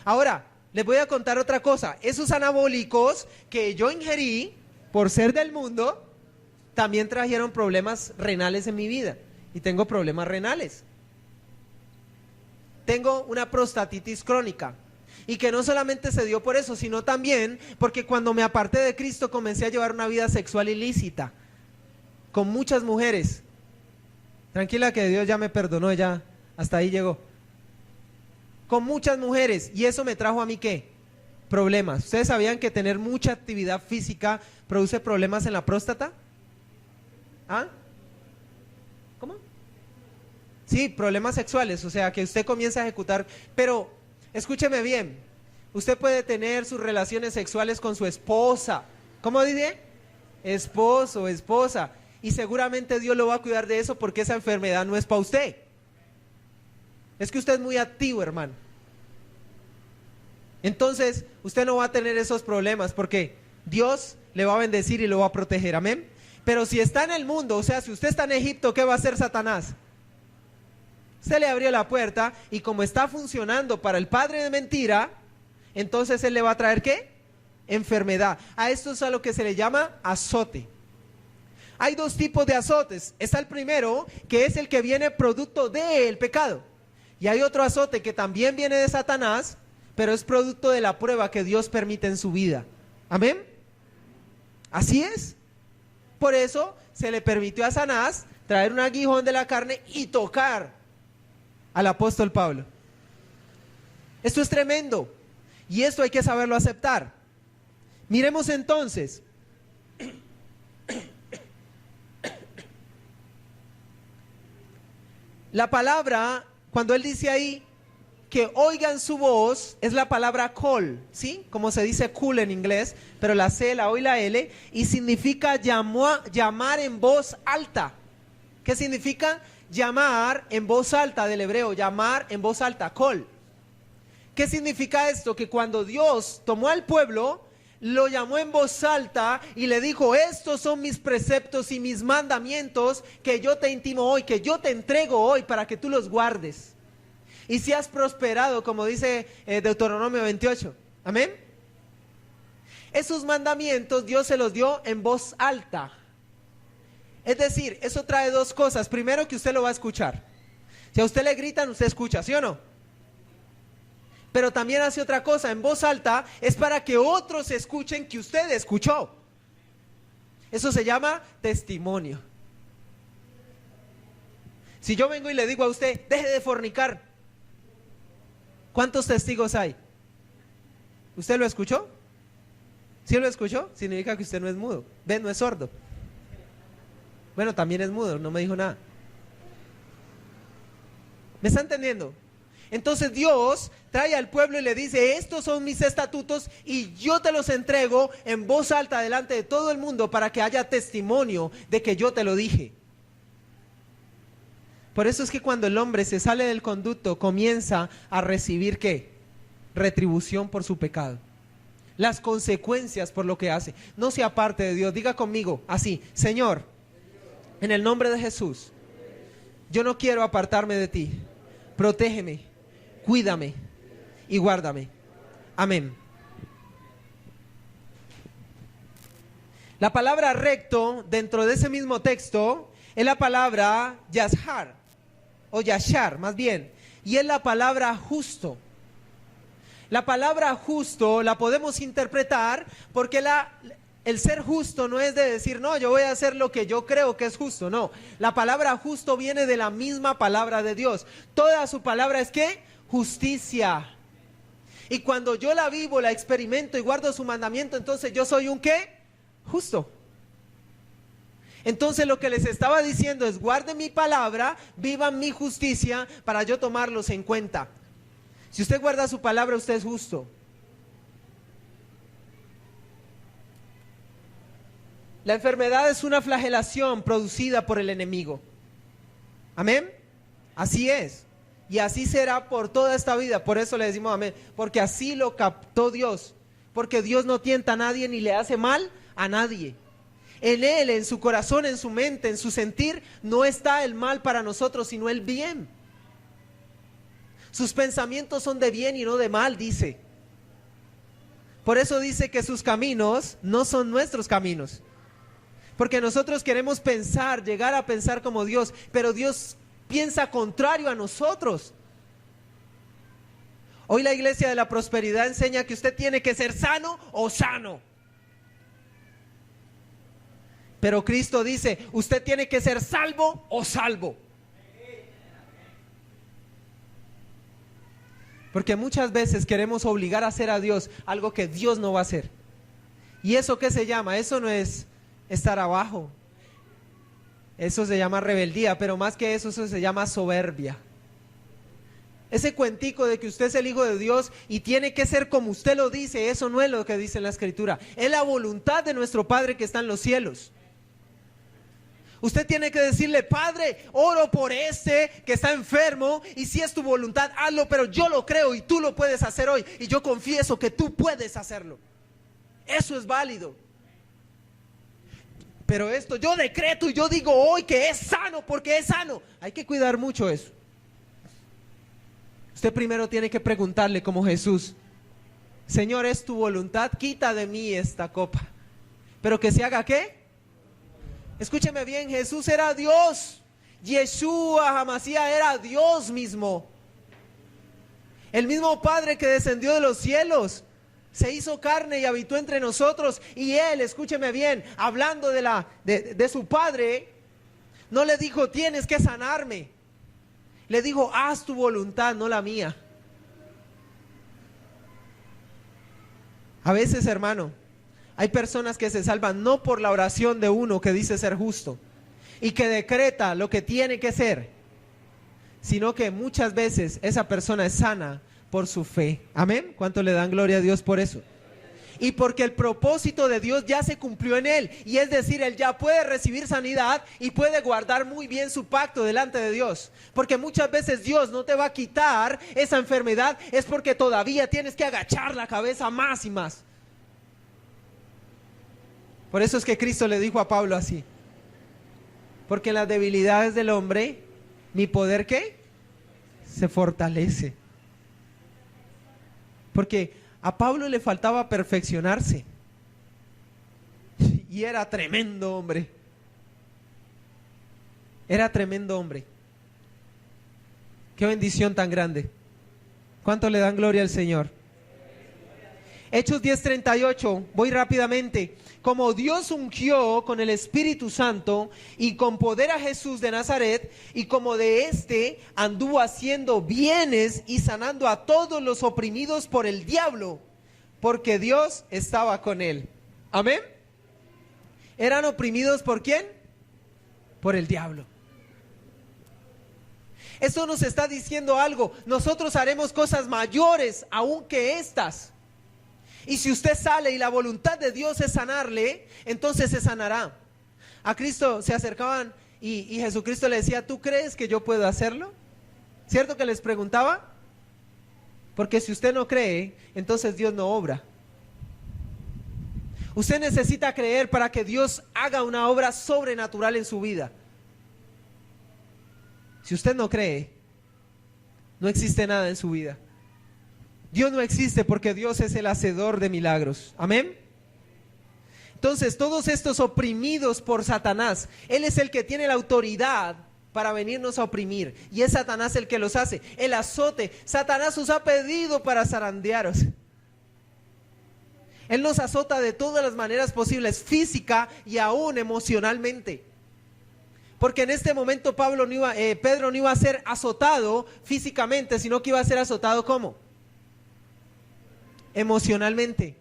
Ahora, les voy a contar otra cosa. Esos anabólicos que yo ingerí por ser del mundo también trajeron problemas renales en mi vida. Y tengo problemas renales. Tengo una prostatitis crónica. Y que no solamente se dio por eso, sino también porque cuando me aparté de Cristo comencé a llevar una vida sexual ilícita. Con muchas mujeres. Tranquila que Dios ya me perdonó, ya hasta ahí llegó. Con muchas mujeres. ¿Y eso me trajo a mí qué? Problemas. ¿Ustedes sabían que tener mucha actividad física produce problemas en la próstata? ¿Ah? ¿Cómo? Sí, problemas sexuales, o sea, que usted comienza a ejecutar, pero escúcheme bien, usted puede tener sus relaciones sexuales con su esposa, ¿cómo dice? Esposo, esposa, y seguramente Dios lo va a cuidar de eso porque esa enfermedad no es para usted. Es que usted es muy activo, hermano. Entonces, usted no va a tener esos problemas porque Dios le va a bendecir y lo va a proteger, amén. Pero si está en el mundo, o sea, si usted está en Egipto, ¿qué va a hacer Satanás? Se le abrió la puerta y como está funcionando para el padre de mentira, entonces él le va a traer ¿qué? Enfermedad. A esto es a lo que se le llama azote. Hay 2 tipos de azotes. Está el primero, que es el que viene producto del pecado. Y hay otro azote que también viene de Satanás, pero es producto de la prueba que Dios permite en su vida. ¿Amén? Así es. Por eso se le permitió a Satanás traer un aguijón de la carne y tocar al apóstol Pablo. Esto es tremendo y esto hay que saberlo aceptar. Miremos entonces. La palabra, cuando él dice ahí que oigan su voz, es la palabra call, ¿sí? Como se dice cool en inglés, pero la C, la O y la L, y significa llamar en voz alta. ¿Qué significa? Llamar en voz alta, del hebreo, llamar en voz alta, call. ¿Qué significa esto? Que cuando Dios tomó al pueblo, lo llamó en voz alta y le dijo, estos son mis preceptos y mis mandamientos que yo te intimo hoy, que yo te entrego hoy para que tú los guardes. Y si has prosperado, como dice Deuteronomio 28. Amén. Esos mandamientos Dios se los dio en voz alta. Es decir, eso trae 2 cosas. Primero, que usted lo va a escuchar. Si a usted le gritan, usted escucha, ¿sí o no? Pero también hace otra cosa, en voz alta es para que otros escuchen que usted escuchó. Eso se llama testimonio. Si yo vengo y le digo a usted, deje de fornicar, ¿cuántos testigos hay? ¿Usted lo escuchó? ¿Sí lo escuchó? Significa que usted no es mudo. ¿Ven? No es sordo. Bueno, también es mudo, no me dijo nada. ¿Me está entendiendo? Entonces Dios trae al pueblo y le dice, estos son mis estatutos y yo te los entrego en voz alta delante de todo el mundo para que haya testimonio de que yo te lo dije. Por eso es que cuando el hombre se sale del conducto, comienza a recibir ¿qué? Retribución por su pecado. Las consecuencias por lo que hace. No se aparte de Dios. Diga conmigo así, Señor, en el nombre de Jesús, yo no quiero apartarme de ti. Protégeme, cuídame y guárdame. Amén. La palabra recto dentro de ese mismo texto es la palabra yashar, o yashar más bien, y es la palabra justo. La palabra justo la podemos interpretar porque el ser justo no es de decir, no, yo voy a hacer lo que yo creo que es justo, no. La palabra justo viene de la misma palabra de Dios. Toda su palabra es ¿qué? Justicia. Y cuando yo la vivo, la experimento y guardo su mandamiento, entonces yo soy un ¿qué? Justo. Entonces lo que les estaba diciendo es, guarden mi palabra, vivan mi justicia para yo tomarlos en cuenta. Si usted guarda su palabra, usted es justo. La enfermedad es una flagelación producida por el enemigo. Amén. Así es. Y así será por toda esta vida. Por eso le decimos amén. Porque así lo captó Dios. Porque Dios no tienta a nadie ni le hace mal a nadie. En Él, en su corazón, en su mente, en su sentir, no está el mal para nosotros, sino el bien. Sus pensamientos son de bien y no de mal, dice. Por eso dice que sus caminos no son nuestros caminos. Porque nosotros queremos pensar, llegar a pensar como Dios, pero Dios piensa contrario a nosotros. Hoy la Iglesia de la Prosperidad enseña que usted tiene que ser sano o sano. Pero Cristo dice, usted tiene que ser salvo o salvo. Porque muchas veces queremos obligar a hacer a Dios algo que Dios no va a hacer. ¿Y eso qué se llama? Eso no es estar abajo. Eso se llama rebeldía, pero más que eso se llama soberbia. Ese cuentico de que usted es el hijo de Dios y tiene que ser como usted lo dice, eso no es lo que dice en la Escritura. Es la voluntad de nuestro Padre que está en los cielos. Usted tiene que decirle, Padre, oro por este que está enfermo y si es tu voluntad, hazlo, pero yo lo creo y tú lo puedes hacer hoy y yo confieso que tú puedes hacerlo. Eso es válido. Pero esto yo decreto y yo digo hoy que es sano porque es sano. Hay que cuidar mucho eso. Usted primero tiene que preguntarle como Jesús, Señor, ¿es tu voluntad? Quita de mí esta copa. Pero que se haga ¿qué? Escúcheme bien, Jesús era Dios. Yeshua Hamashiach era Dios mismo. El mismo Padre que descendió de los cielos se hizo carne y habitó entre nosotros. Y Él, escúcheme bien, hablando de su Padre, no le dijo, tienes que sanarme. Le dijo, haz tu voluntad, no la mía. A veces, hermano, hay personas que se salvan no por la oración de uno que dice ser justo y que decreta lo que tiene que ser, sino que muchas veces esa persona es sana por su fe. Amén. ¿Cuánto le dan gloria a Dios por eso? Y porque el propósito de Dios ya se cumplió en él, y es decir, él ya puede recibir sanidad y puede guardar muy bien su pacto delante de Dios. Porque muchas veces Dios no te va a quitar esa enfermedad, es porque todavía tienes que agachar la cabeza más y más. Por eso es que Cristo le dijo a Pablo así, porque en las debilidades del hombre, mi poder ¿qué? Se fortalece. Porque a Pablo le faltaba perfeccionarse y era tremendo hombre. Era tremendo hombre. Qué bendición tan grande. ¿Cuánto le dan gloria al Señor? Hechos 10:38, voy rápidamente. Como Dios ungió con el Espíritu Santo y con poder a Jesús de Nazaret, y como de éste anduvo haciendo bienes y sanando a todos los oprimidos por el diablo, porque Dios estaba con él. Amén. ¿Eran oprimidos por quién? Por el diablo. Eso nos está diciendo algo. Nosotros haremos cosas mayores aún que estas. Y si usted sale y la voluntad de Dios es sanarle, entonces se sanará. A Cristo se acercaban y Jesucristo le decía, ¿tú crees que yo puedo hacerlo? ¿Cierto que les preguntaba? Porque si usted no cree, entonces Dios no obra. Usted necesita creer para que Dios haga una obra sobrenatural en su vida. Si usted no cree, no existe nada en su vida. Dios no existe porque Dios es el hacedor de milagros. Amén. Entonces, todos estos oprimidos por Satanás, Él es el que tiene la autoridad para venirnos a oprimir. Y es Satanás el que los hace. El azote. Satanás os ha pedido para zarandearos. Él nos azota de todas las maneras posibles, física y aún emocionalmente. Porque en este momento Pedro no iba a ser azotado físicamente, sino que iba a ser azotado ¿cómo? Emocionalmente.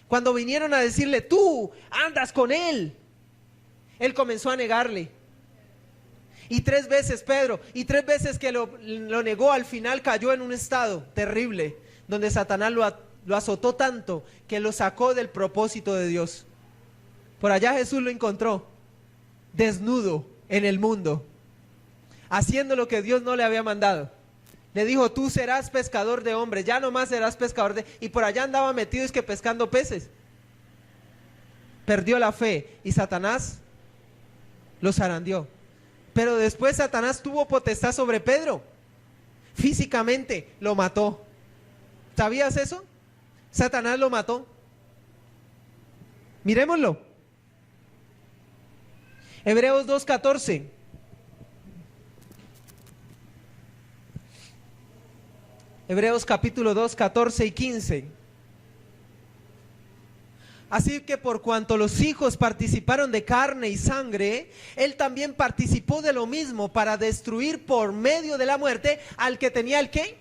Cuando vinieron a decirle, tú andas con él, él comenzó a negarle. Y 3 veces Pedro, y 3 veces que lo negó, al final cayó en un estado terrible, donde Satanás lo azotó tanto que lo sacó del propósito de Dios. Por allá Jesús lo encontró desnudo en el mundo, haciendo lo que Dios no le había mandado. Le dijo, tú serás pescador de hombres, ya no más serás pescador de... Y por allá andaba metido es que pescando peces. Perdió la fe y Satanás lo zarandeó. Pero después Satanás tuvo potestad sobre Pedro. Físicamente lo mató. ¿Sabías eso? Satanás lo mató. Miremoslo. Hebreos 2:14. Hebreos capítulo 2, 14 y 15. Así que por cuanto los hijos participaron de carne y sangre, él también participó de lo mismo para destruir por medio de la muerte al que tenía ¿el qué?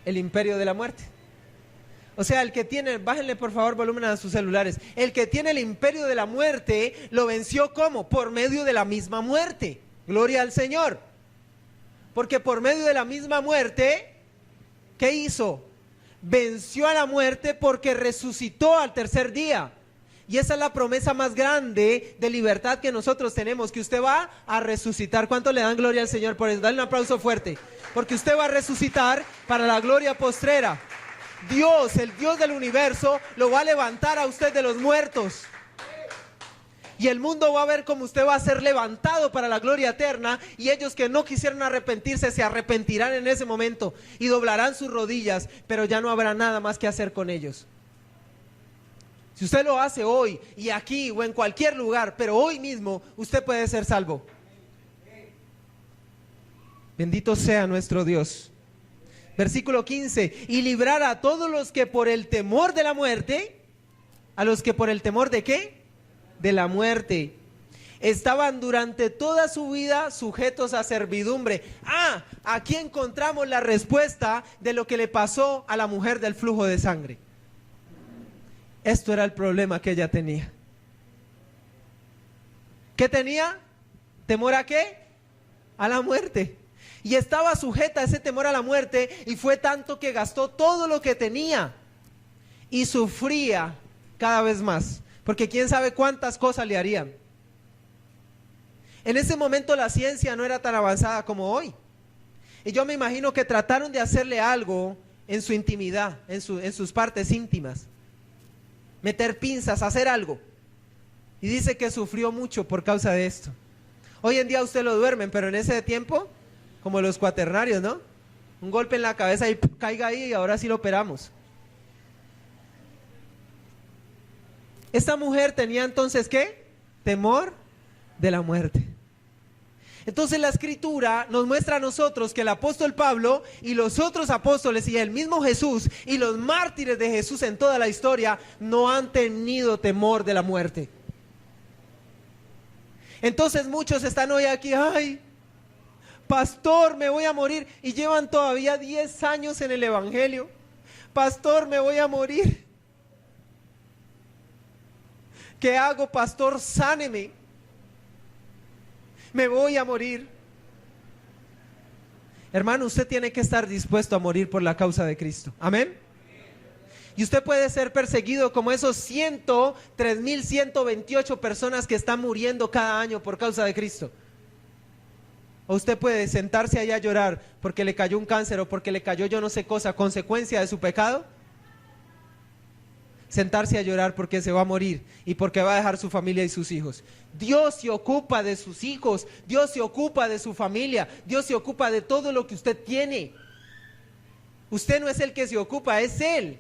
El imperio de la muerte. O sea, el que tiene, bájenle por favor volumen a sus celulares, el que tiene el imperio de la muerte, lo venció ¿cómo? Por medio de la misma muerte. Gloria al Señor. Porque por medio de la misma muerte, ¿qué hizo? Venció a la muerte porque resucitó al tercer día. Y esa es la promesa más grande de libertad que nosotros tenemos, que usted va a resucitar. ¿Cuánto le dan gloria al Señor por eso? Dale un aplauso fuerte. Porque usted va a resucitar para la gloria postrera. Dios, el Dios del universo, lo va a levantar a usted de los muertos. Y el mundo va a ver cómo usted va a ser levantado para la gloria eterna. Y ellos que no quisieron arrepentirse se arrepentirán en ese momento y doblarán sus rodillas, pero ya no habrá nada más que hacer con ellos. Si usted lo hace hoy y aquí o en cualquier lugar, pero hoy mismo usted puede ser salvo. Bendito sea nuestro Dios. Versículo 15. Y librar a todos los que por el temor de la muerte, a los que por el temor de ¿qué? De la muerte, estaban durante toda su vida sujetos a servidumbre. Aquí encontramos la respuesta de lo que le pasó a la mujer del flujo de sangre. Esto era el problema que ella tenía. ¿Qué tenía? ¿Temor a qué? A la muerte. Y estaba sujeta a ese temor a la muerte, y fue tanto que gastó todo lo que tenía y sufría cada vez más. Porque quién sabe cuántas cosas le harían. En ese momento la ciencia no era tan avanzada como hoy. Y yo me imagino que trataron de hacerle algo en su intimidad, en sus partes íntimas. Meter pinzas, hacer algo. Y dice que sufrió mucho por causa de esto. Hoy en día usted lo duermen, pero en ese tiempo, como los cuaternarios, ¿no? Un golpe en la cabeza y caiga ahí y ahora sí lo operamos. Esta mujer tenía entonces ¿qué? Temor de la muerte. Entonces la escritura nos muestra a nosotros que el apóstol Pablo y los otros apóstoles y el mismo Jesús y los mártires de Jesús en toda la historia no han tenido temor de la muerte. Entonces muchos están hoy aquí, ay, pastor, me voy a morir, y llevan todavía 10 años en el evangelio. Pastor, me voy a morir. ¿Qué hago, pastor? Sáneme. Me voy a morir. Hermano, usted tiene que estar dispuesto a morir por la causa de Cristo. Amén. Y usted puede ser perseguido como esos 103,128 personas que están muriendo cada año por causa de Cristo. O usted puede sentarse allá a llorar porque le cayó un cáncer o porque le cayó yo no sé cosa, consecuencia de su pecado. Sentarse a llorar porque se va a morir y porque va a dejar su familia y sus hijos. Dios se ocupa de sus hijos, Dios se ocupa de su familia, Dios se ocupa de todo lo que usted tiene. Usted no es el que se ocupa, es Él.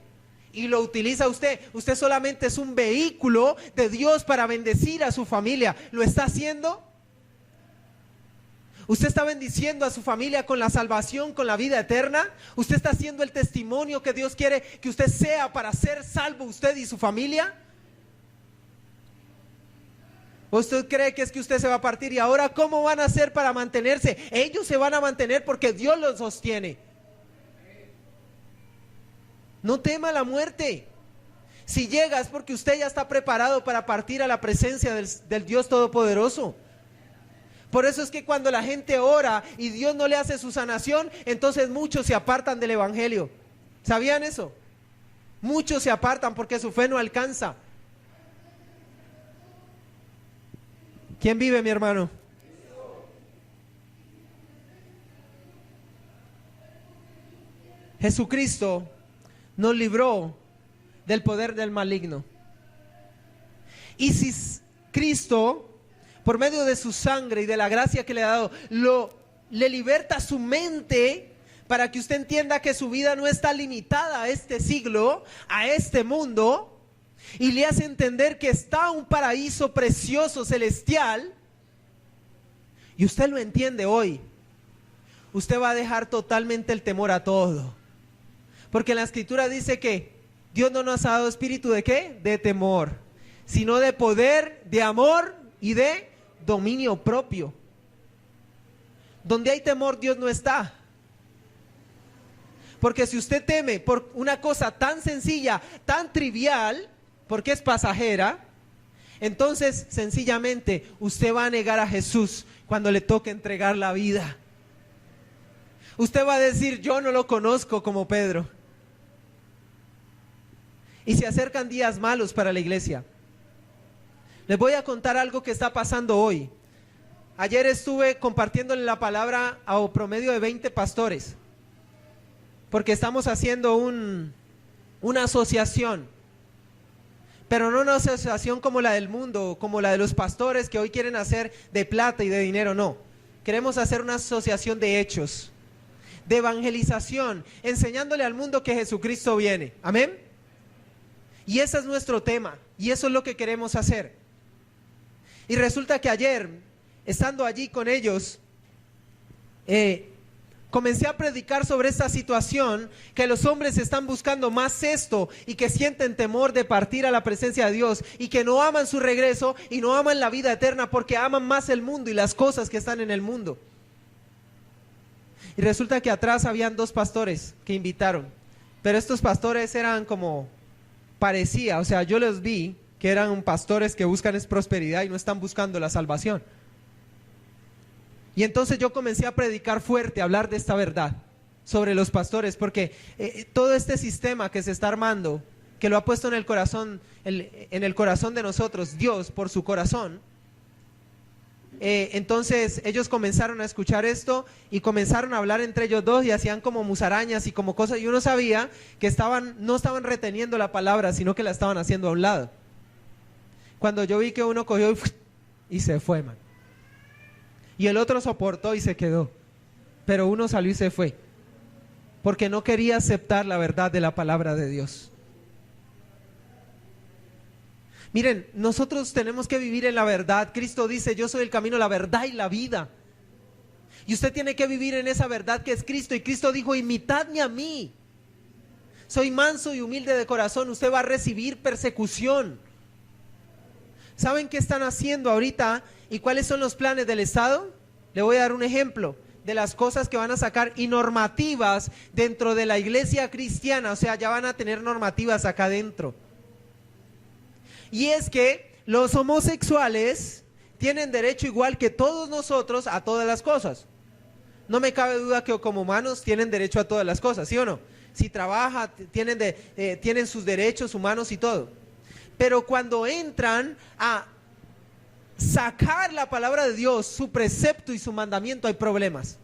Y lo utiliza usted. Usted solamente es un vehículo de Dios para bendecir a su familia. ¿Lo está haciendo? ¿Usted está bendiciendo a su familia con la salvación, con la vida eterna? ¿Usted está haciendo el testimonio que Dios quiere que usted sea para ser salvo usted y su familia? ¿O usted cree que es que usted se va a partir y ahora cómo van a hacer para mantenerse? Ellos se van a mantener porque Dios los sostiene. No tema la muerte. Si llega es porque usted ya está preparado para partir a la presencia del Dios Todopoderoso. Por eso es que cuando la gente ora y Dios no le hace su sanación, entonces muchos se apartan del evangelio. ¿Sabían eso? Muchos se apartan porque su fe no alcanza. ¿Quién vive, mi hermano? Jesucristo nos libró del poder del maligno. Y si Cristo, por medio de su sangre y de la gracia que le ha dado, le liberta su mente para que usted entienda que su vida no está limitada a este siglo, a este mundo, y le hace entender que está un paraíso precioso, celestial, y usted lo entiende hoy, usted va a dejar totalmente el temor a todo. Porque la escritura dice que Dios no nos ha dado espíritu de ¿qué? De temor, sino de poder, de amor y de dominio propio. Donde hay temor, Dios no está. Porque si usted teme por una cosa tan sencilla, tan trivial, porque es pasajera, entonces sencillamente usted va a negar a Jesús cuando le toque entregar la vida. Usted va a decir, yo no lo conozco, como Pedro. Y se acercan días malos para la iglesia. Les voy a contar algo que está pasando hoy. Ayer estuve compartiéndole la palabra a promedio de 20 pastores, porque estamos haciendo una asociación, pero no una asociación como la del mundo, como la de los pastores que hoy quieren hacer de plata y de dinero, no. Queremos hacer una asociación de hechos, de evangelización, enseñándole al mundo que Jesucristo viene. Amén. Y ese es nuestro tema, y eso es lo que queremos hacer. Y resulta que ayer, estando allí con ellos, comencé a predicar sobre esta situación, que los hombres están buscando más esto y que sienten temor de partir a la presencia de Dios y que no aman su regreso y no aman la vida eterna porque aman más el mundo y las cosas que están en el mundo. Y resulta que atrás habían 2 pastores que invitaron, pero estos pastores eran como, parecía, o sea, yo los vi que eran pastores que buscan es prosperidad y no están buscando la salvación. Y entonces yo comencé a predicar fuerte, a hablar de esta verdad sobre los pastores, porque todo este sistema que se está armando, que lo ha puesto en el corazón, en el corazón de nosotros, Dios por su corazón, entonces ellos comenzaron a escuchar esto y comenzaron a hablar entre ellos dos y hacían como musarañas y como cosas, y uno sabía que no estaban reteniendo la palabra, sino que la estaban haciendo a un lado. Cuando yo vi que uno cogió y se fue, man. Y el otro soportó y se quedó. Pero uno salió y se fue. Porque no quería aceptar la verdad de la palabra de Dios. Miren, nosotros tenemos que vivir en la verdad. Cristo dice, yo soy el camino, la verdad y la vida. Y usted tiene que vivir en esa verdad que es Cristo. Y Cristo dijo, imitadme a mí. Soy manso y humilde de corazón. Usted va a recibir persecución. ¿Saben qué están haciendo ahorita y cuáles son los planes del Estado? Le voy a dar un ejemplo de las cosas que van a sacar y normativas dentro de la iglesia cristiana. O sea, ya van a tener normativas acá adentro. Y es que los homosexuales tienen derecho igual que todos nosotros a todas las cosas. No me cabe duda que como humanos tienen derecho a todas las cosas, ¿sí o no? Si trabaja, tienen sus derechos humanos y todo. Pero cuando entran a sacar la palabra de Dios, su precepto y su mandamiento, hay problemas.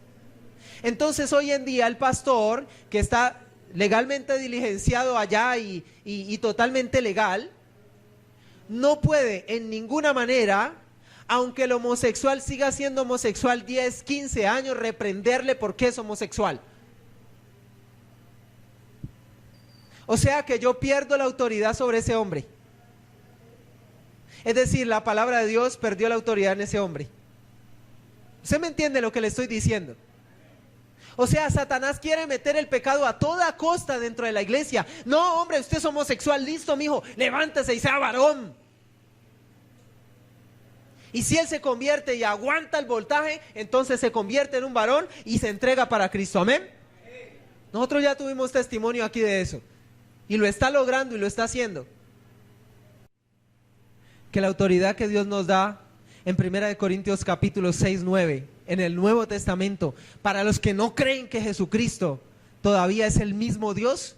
Entonces hoy en día el pastor que está legalmente diligenciado allá y totalmente legal, no puede en ninguna manera, aunque el homosexual siga siendo homosexual 10, 15 años, reprenderle porque es homosexual. O sea que yo pierdo la autoridad sobre ese hombre. Es decir, la palabra de Dios perdió la autoridad en ese hombre. ¿Usted me entiende lo que le estoy diciendo? O sea, Satanás quiere meter el pecado a toda costa dentro de la iglesia. No, hombre, usted es homosexual, listo, mijo, levántese y sea varón. Y si él se convierte y aguanta el voltaje, entonces se convierte en un varón y se entrega para Cristo, amén. Nosotros ya tuvimos testimonio aquí de eso. Y lo está logrando y lo está haciendo. Que la autoridad que Dios nos da en 1 Corintios capítulo 6, 9, en el Nuevo Testamento, para los que no creen que Jesucristo todavía es el mismo Dios,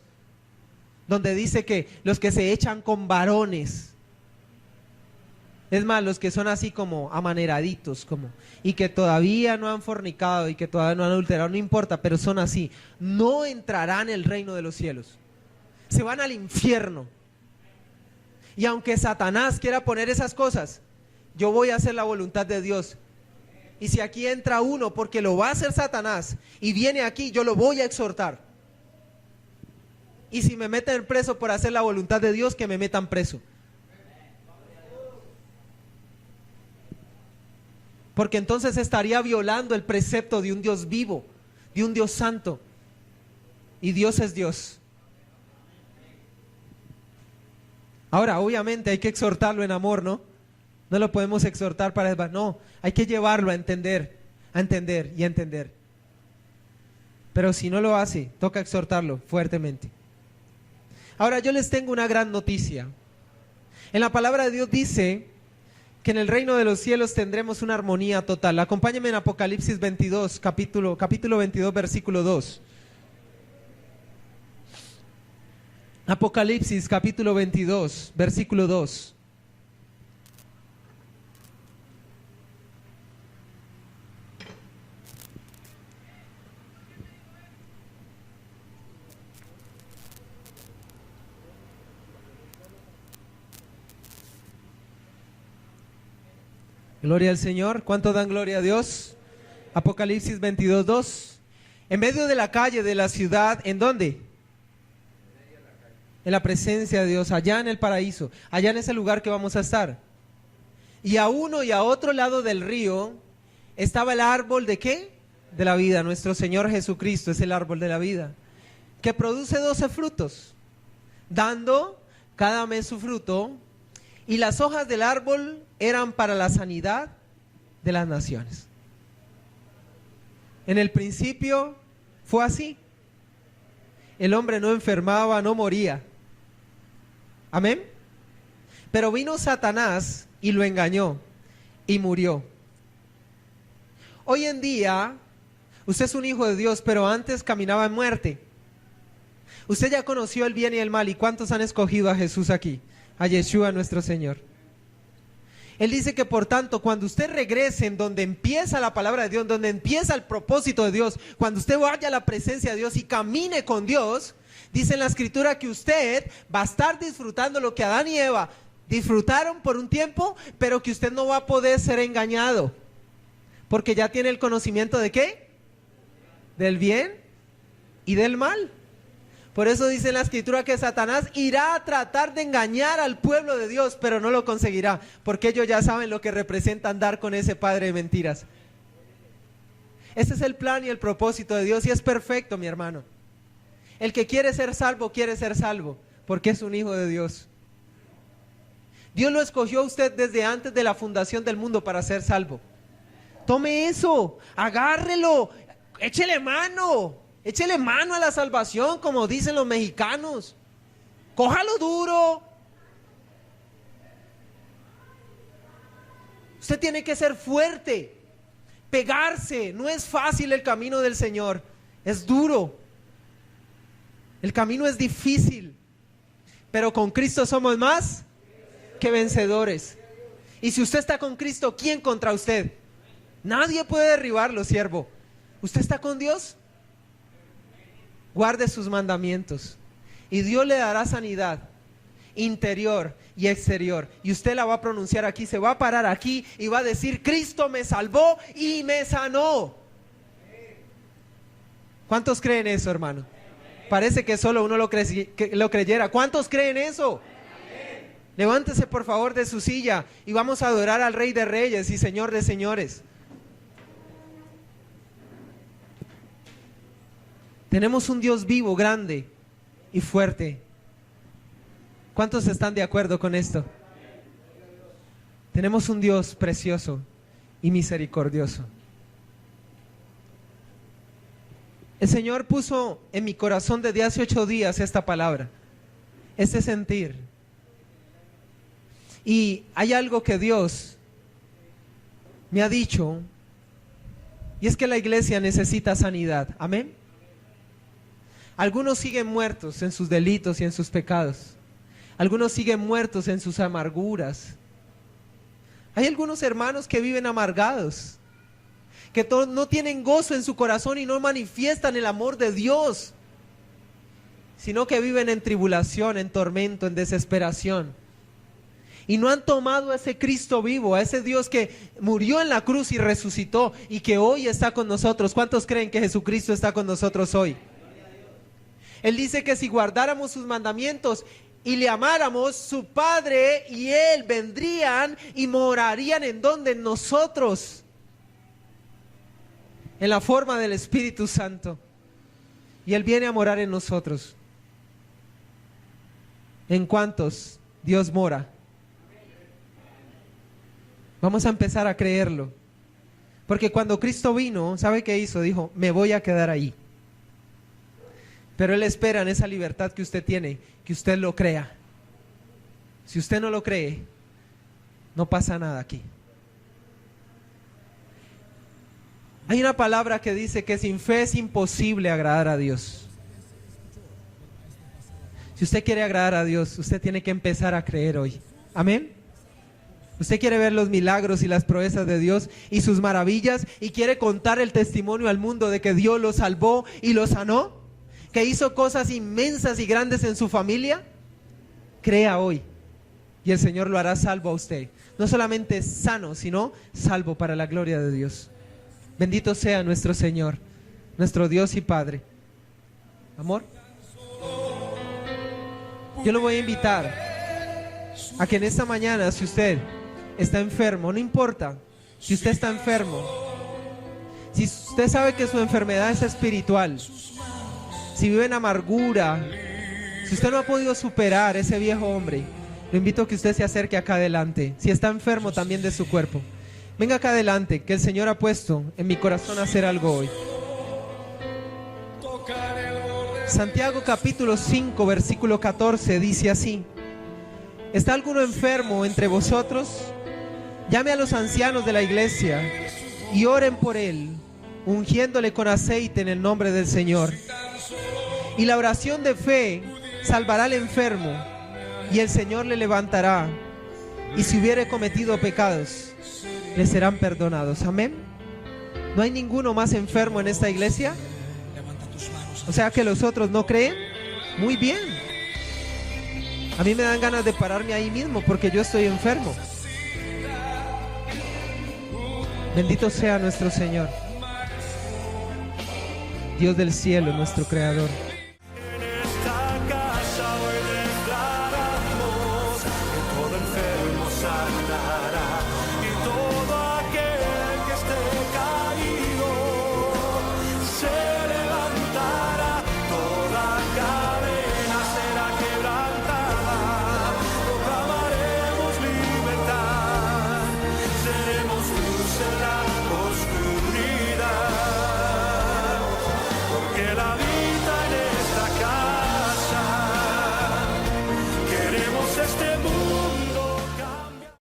donde dice que los que se echan con varones, es más, los que son así como amaneraditos, y que todavía no han fornicado y que todavía no han adulterado, no importa, pero son así, no entrarán en el reino de los cielos, se van al infierno. Y aunque Satanás quiera poner esas cosas, yo voy a hacer la voluntad de Dios. Y si aquí entra uno porque lo va a hacer Satanás y viene aquí, yo lo voy a exhortar. Y si me meten preso por hacer la voluntad de Dios, que me metan preso. Porque entonces estaría violando el precepto de un Dios vivo, de un Dios santo. Y Dios es Dios. Ahora, obviamente hay que exhortarlo en amor, ¿no? No lo podemos exhortar para... No, hay que llevarlo a entender y a entender. Pero si no lo hace, toca exhortarlo fuertemente. Ahora, yo les tengo una gran noticia. En la palabra de Dios dice que en el reino de los cielos tendremos una armonía total. Acompáñenme en Apocalipsis 22, capítulo 22, versículo 2. Apocalipsis capítulo 22, versículo 2. Gloria al Señor. ¿Cuánto dan gloria a Dios? Apocalipsis 22, 2. En medio de la calle de la ciudad, ¿en dónde? En la presencia de Dios, allá en el paraíso, allá en ese lugar que vamos a estar. Y a uno y a otro lado del río estaba el árbol ¿de qué? De la vida. Nuestro Señor Jesucristo es el árbol de la vida, que produce 12 frutos, dando cada mes su fruto, y las hojas del árbol eran para la sanidad de las naciones. En el principio fue así. El hombre no enfermaba, no moría. Amén. Pero vino Satanás y lo engañó y murió. Hoy en día, usted es un hijo de Dios, pero antes caminaba en muerte. Usted ya conoció el bien y el mal. ¿Y cuántos han escogido a Jesús aquí? A Yeshua nuestro Señor. Él dice que por tanto, cuando usted regrese en donde empieza la palabra de Dios, donde empieza el propósito de Dios, cuando usted vaya a la presencia de Dios y camine con Dios, dice en la escritura que usted va a estar disfrutando lo que Adán y Eva disfrutaron por un tiempo, pero que usted no va a poder ser engañado, porque ya tiene el conocimiento ¿de qué? Del bien y del mal. Por eso dice en la escritura que Satanás irá a tratar de engañar al pueblo de Dios, pero no lo conseguirá, porque ellos ya saben lo que representa andar con ese padre de mentiras. Ese es el plan y el propósito de Dios y es perfecto, mi hermano. El que quiere ser salvo porque es un hijo de Dios. Dios lo escogió a usted desde antes de la fundación del mundo para ser salvo. Tome eso, agárrelo, échele mano a la salvación, como dicen los mexicanos. Cójalo duro. Usted tiene que ser fuerte, pegarse. No es fácil el camino del Señor, es duro. El camino es difícil, pero con Cristo somos más que vencedores. Y si usted está con Cristo, ¿quién contra usted? Nadie puede derribarlo, siervo. ¿Usted está con Dios? Guarde sus mandamientos y Dios le dará sanidad interior y exterior, y usted la va a pronunciar aquí, se va a parar aquí y va a decir: Cristo me salvó y me sanó. ¿Cuántos creen eso, hermano? Parece que solo uno lo creyera. ¿Cuántos creen eso? Levántese por favor de su silla y vamos a adorar al Rey de Reyes y Señor de Señores. Tenemos un Dios vivo, grande y fuerte. ¿Cuántos están de acuerdo con esto? Tenemos un Dios precioso y misericordioso. El Señor puso en mi corazón desde hace 8 días esta palabra, este sentir. Y hay algo que Dios me ha dicho, y es que la iglesia necesita sanidad. Amén. Algunos siguen muertos en sus delitos y en sus pecados. Algunos siguen muertos en sus amarguras. Hay algunos hermanos que viven amargados, que no tienen gozo en su corazón y no manifiestan el amor de Dios, sino que viven en tribulación, en tormento, en desesperación. Y no han tomado a ese Cristo vivo, a ese Dios que murió en la cruz y resucitó y que hoy está con nosotros. ¿Cuántos creen que Jesucristo está con nosotros hoy? Él dice que si guardáramos sus mandamientos y le amáramos, su Padre y Él vendrían y morarían en donde nosotros, en la forma del Espíritu Santo, y Él viene a morar en nosotros. ¿En cuántos Dios mora? Vamos a empezar a creerlo, porque cuando Cristo vino, ¿sabe qué hizo? Dijo: me voy a quedar ahí. Pero Él espera en esa libertad que usted tiene, que usted lo crea. Si usted no lo cree, no pasa nada aquí. Hay una palabra que dice que sin fe es imposible agradar a Dios. Si usted quiere agradar a Dios, usted tiene que empezar a creer hoy. Amén. Usted quiere ver los milagros y las proezas de Dios y sus maravillas, y quiere contar el testimonio al mundo de que Dios lo salvó y lo sanó, que hizo cosas inmensas y grandes en su familia. Crea hoy y el Señor lo hará salvo a usted. No solamente sano, sino salvo para la gloria de Dios. Bendito sea nuestro Señor, nuestro Dios y Padre. Amor, yo lo voy a invitar a que en esta mañana, si usted está enfermo, no importa si usted está enfermo, si usted sabe que su enfermedad es espiritual, si vive en amargura, si usted no ha podido superar ese viejo hombre, lo invito a que usted se acerque acá adelante. Si está enfermo también de su cuerpo, venga acá adelante, que el Señor ha puesto en mi corazón hacer algo hoy. Santiago capítulo 5 versículo 14 dice así: ¿está alguno enfermo entre vosotros? Llame a los ancianos de la iglesia y oren por él, ungiéndole con aceite en el nombre del Señor. Y la oración de fe salvará al enfermo, y el Señor le levantará, y si hubiere cometido pecados, le serán perdonados. Amén. ¿No hay ninguno más enfermo en esta iglesia? O sea que los otros no creen. Muy bien. A mí me dan ganas de pararme ahí mismo porque yo estoy enfermo. Bendito sea nuestro Señor, Dios del cielo, nuestro Creador.